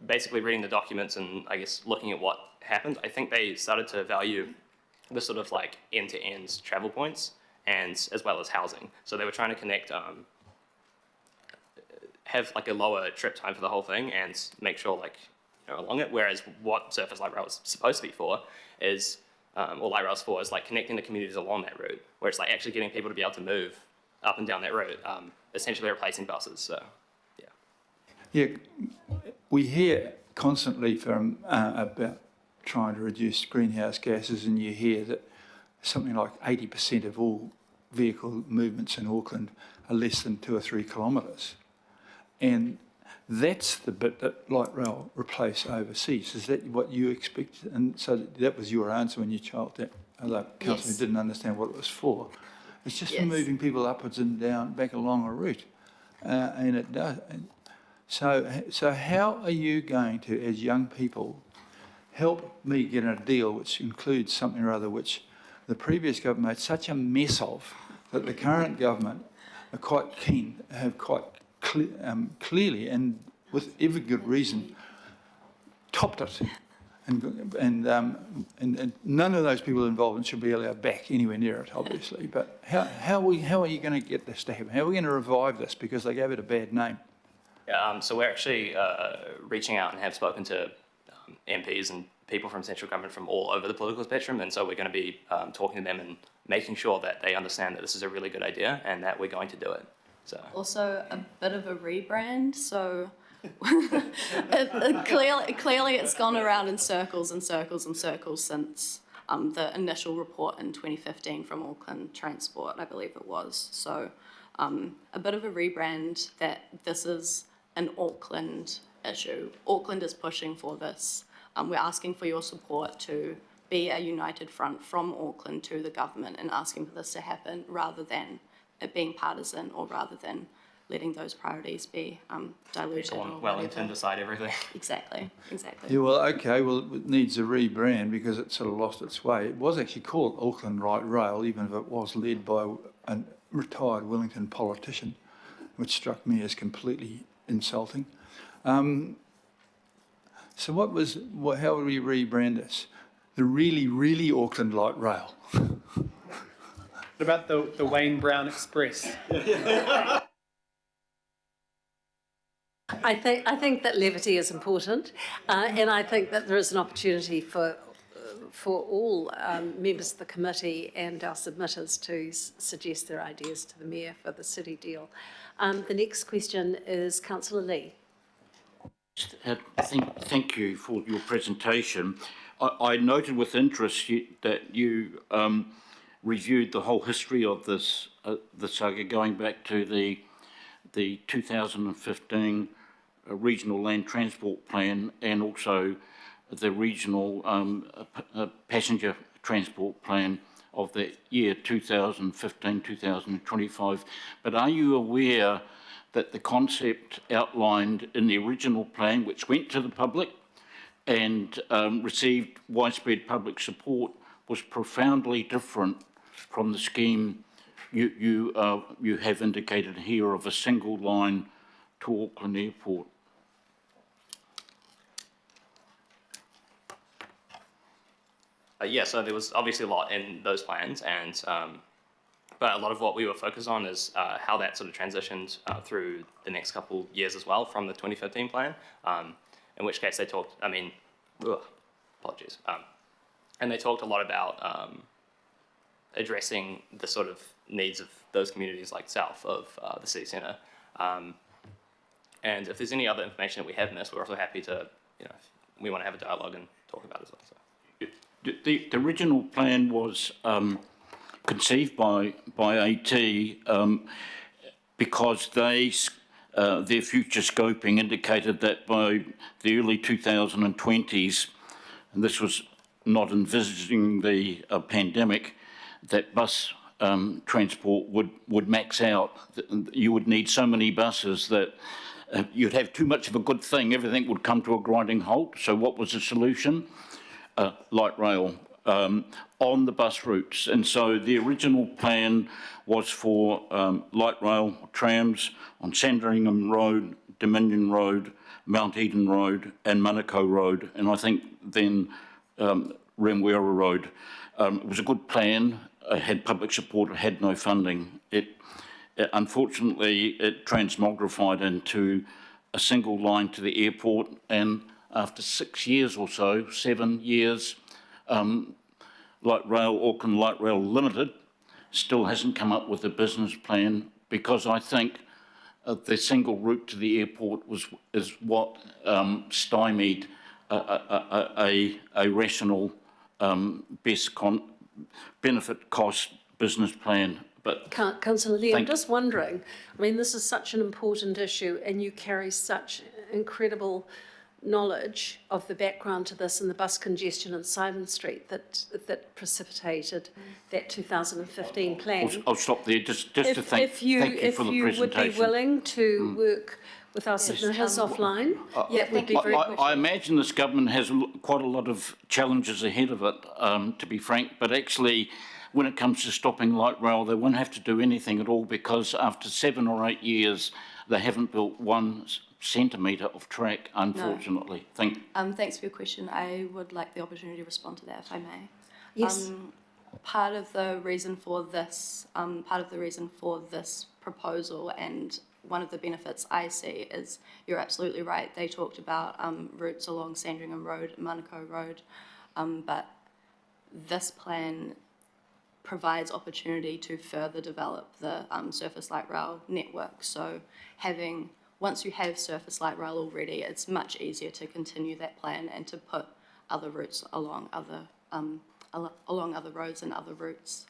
basically reading the documents and I guess looking at what happened, I think they started to value the sort of like end-to-end travel points and as well as housing. So they were trying to connect, have like a lower trip time for the whole thing and make sure like, you know, along it. Whereas what Surface Light Rail is supposed to be for is, or light rail's for, is like connecting the communities along that route, where it's like actually getting people to be able to move up and down that route, essentially replacing buses. So, yeah. Yeah, we hear constantly from about trying to reduce greenhouse gases, and you hear that something like 80% of all vehicle movements in Auckland are less than 2 or 3 kilometres. And that's the bit that light rail replace overseas. Is that what you expect? And so that was your answer when you told that other councillor didn't understand what it was for. It's just for moving people upwards and down, back along a route. And it does. So how are you going to, as young people, help me get a deal which includes something or other which the previous government made such a mess of that the current government are quite keen, have quite clearly and with every good reason topped it, and none of those people involved should be allowed back anywhere near it, obviously. But how are you going to get this to happen? How are we going to revive this because they gave it a bad name? Yeah, so we're actually reaching out and have spoken to MPs and people from central government from all over the political spectrum, and so we're going to be talking to them and making sure that they understand that this is a really good idea and that we're going to do it. So also a bit of a rebrand, so clearly it's gone around in circles and circles and circles since the initial report in 2015 from Auckland Transport, I believe it was. So a bit of a rebrand that this is an Auckland issue. Auckland is pushing for this. We're asking for your support to be a united front from Auckland to the government and asking for this to happen rather than it being partisan or rather than letting those priorities be diluted. People on Wellington decide everything. Exactly. Yeah, well, okay, well, it needs a rebrand because it sort of lost its way. It was actually called Auckland Light Rail, even if it was led by a retired Wellington politician, which struck me as completely insulting. So how would we rebrand this? The really, really Auckland Light Rail. What about the Wayne Brown Express? I think that levity is important, and I think that there is an opportunity for all members of the committee and our submitters to suggest their ideas to the Mayor for the city deal. The next question is Councillor Lee. Thank you for your presentation. I noted with interest that you reviewed the whole history of this the saga going back to the 2015 Regional Land Transport Plan and also the Regional Passenger Transport Plan of the year 2015-2025. But are you aware that the concept outlined in the original plan, which went to the public and received widespread public support, was profoundly different from the scheme you have indicated here of a single line to Auckland Airport? Yeah, so there was obviously a lot in those plans, and But a lot of what we were focused on is how that sort of transitioned through the next couple years as well from the 2015 plan, in which case they talked, apologies. And they talked a lot about addressing the sort of needs of those communities like south of the city centre. And if there's any other information that we have missed, we're also happy to, we want to have a dialogue and talk about it as well. So. The original plan was conceived by AT because their future scoping indicated that by the early 2020s, and this was not envisaging the pandemic, that bus transport would max out. You would need so many buses that you'd have too much of a good thing. Everything would come to a grinding halt. So what was the solution? Light rail on the bus routes. And so the original plan was for light rail trams on Sandringham Road, Dominion Road, Mount Eden Road and Manukau Road. And I think then Remuera Road. It was a good plan. It had public support, it had no funding. Unfortunately, it transmogrified into a single line to the airport, and after 6 years or so, 7 years, Auckland Light Rail Limited still hasn't come up with a business plan, because I think the single route to the airport is what stymied a rational best benefit cost business plan. But Councillor Lee, I'm just wondering, I mean, this is such an important issue and you carry such incredible knowledge of the background to this and the bus congestion on Simon Street that precipitated that 2015 plan. I'll stop there just to thank you for the presentation. If you would be willing to work with our submitters offline, that would be very good. I imagine this government has quite a lot of challenges ahead of it, to be frank, but actually when it comes to stopping light rail, they won't have to do anything at all, because after 7 or 8 years, they haven't built 1 centimetre of track, unfortunately. No. Thanks for your question. I would like the opportunity to respond to that, if I may. Yes. Part of the reason for this proposal, and one of the benefits I see, is you're absolutely right. They talked about routes along Sandringham Road, Manukau Road, but this plan provides opportunity to further develop the surface light rail network. So once you have surface light rail already, it's much easier to continue that plan and to put other routes along other roads and other routes.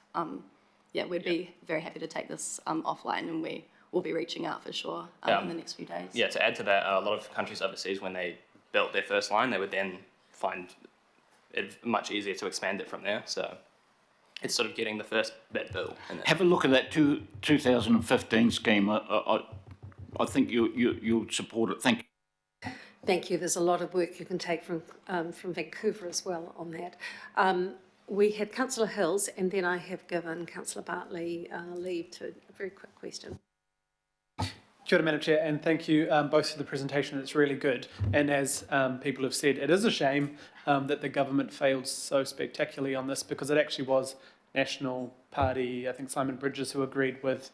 We'd be very happy to take this offline, and we will be reaching out for sure in the next few days. Yeah, to add to that, a lot of countries overseas, when they built their first line, they would then find it much easier to expand it from there. So it's sort of getting the first bit built. Have a look at that 2015 scheme. I think you'll support it. Thank you. Thank you. There's a lot of work you can take from Vancouver as well on that. We had Councillor Hills, and then I have given Councillor Bartley leave to a very quick question. Kia ora, Madam Chair, and thank you both for the presentation. It's really good. And as people have said, it is a shame that the government failed so spectacularly on this, because it actually was National Party, I think Simon Bridges, who agreed with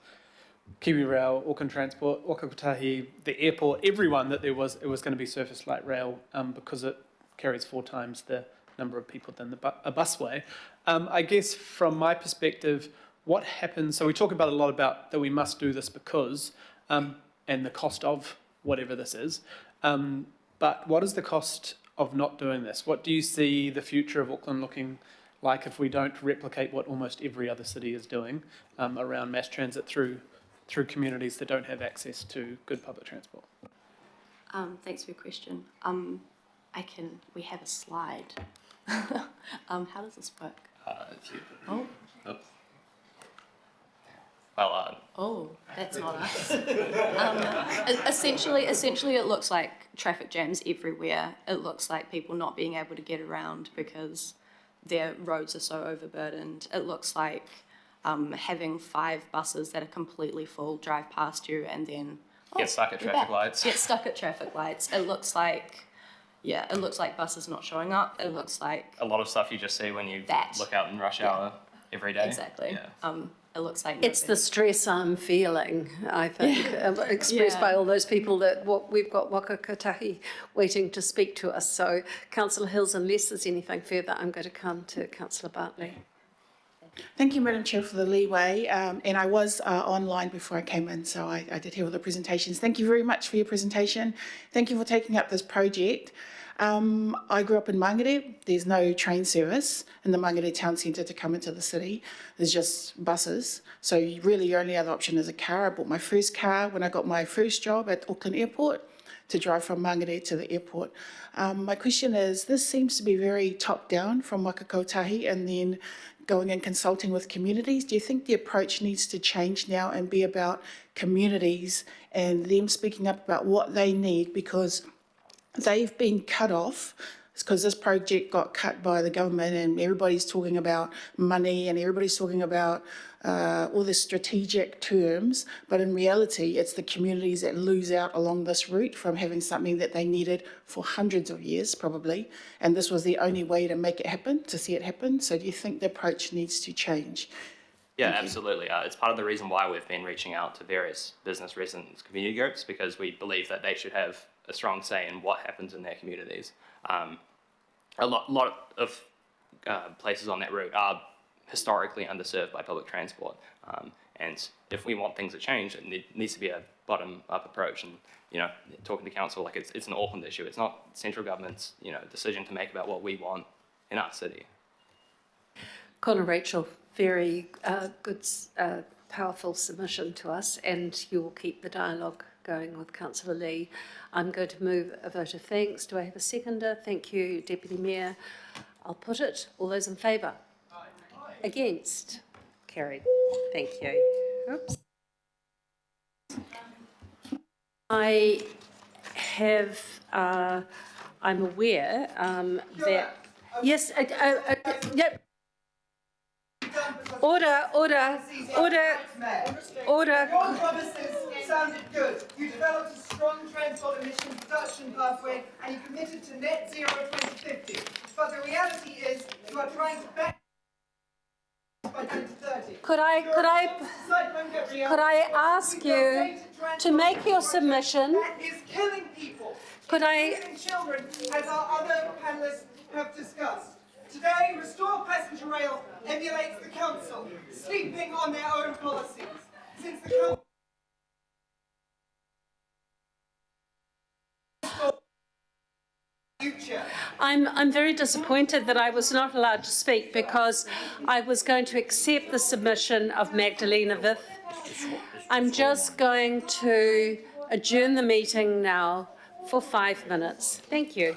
Kiwi Rail, Auckland Transport, Waka Kotahi, the airport, everyone, that it was going to be surface light rail because it carries 4 times the number of people than a busway. I guess from my perspective, what happens, so we talk about a lot about that we must do this because, and the cost of whatever this is, but what is the cost of not doing this? What do you see the future of Auckland looking like if we don't replicate what almost every other city is doing around mass transit through communities that don't have access to good public transport? Thanks for your question. We have a slide. How does this work? That's not us. Essentially, it looks like traffic jams everywhere. It looks like people not being able to get around because their roads are so overburdened. It looks like having 5 buses that are completely full drive past you and then get stuck at traffic lights. Get stuck at traffic lights. It looks like buses not showing up. It looks like a lot of stuff you just see when you look out in rush hour every day. Exactly. Yeah. It it looks like It's the stress I'm feeling, I think, expressed Yeah. by all those people that we've got waka kotahi waiting to speak to us. So, Councillor Hills, unless there's anything further, I'm going to come to Councillor Bartley. Thank you, Madam Chair, for the leeway. And I was online before I came in, so I did hear all the presentations. Thank you very much for your presentation. Thank you for taking up this project. I grew up in Mangere. There's no train service in the Mangere town centre to come into the city. There's just buses. So really your only other option is a car. I bought my first car when I got my first job at Auckland Airport to drive from Mangere to the airport. My question is, this seems to be very top-down from Waka Kotahi and then going and consulting with communities. Do you think the approach needs to change now and be about communities and them speaking up about what they need, because they've been cut off because this project got cut by the government and everybody's talking about money and everybody's talking about all the strategic terms, but in reality it's the communities that lose out along this route from having something that they needed for hundreds of years probably, and this was the only way to make it happen, to see it happen. So do you think the approach needs to change? Yeah, absolutely. It's part of the reason why we've been reaching out to various business residents community groups, because we believe that they should have a strong say in what happens in their communities. A lot of places on that route are historically underserved by public transport, and if we want things to change, it needs to be a bottom-up approach. And talking to council, like it's an Auckland issue. It's not central government's decision to make about what we want in our city. Conor, Rachel, very good, powerful submission to us, and you will keep the dialogue going with Councillor Lee. I'm going to move a vote of thanks. Do I have a seconder? Thank you, Deputy Mayor. I'll put it. All those in favour? Aye. Against? Carried. Thank you. Oops. I have, I'm aware that, yes, yep. Order. Your promises sounded good. You developed a strong transport emission reduction pathway and you committed to net zero 2050. But the reality is you are trying to back by 2030. Could I ask you to make your submission? That is killing people. Could I? Killing children, as our other panelists have discussed. Today, Restore Passenger Rail emulates the council, sleeping on their own policies. Since the council future. I'm very disappointed that I was not allowed to speak, because I was going to accept the submission of Magdalena Vith. I'm just going to adjourn the meeting now for 5 minutes. Thank you.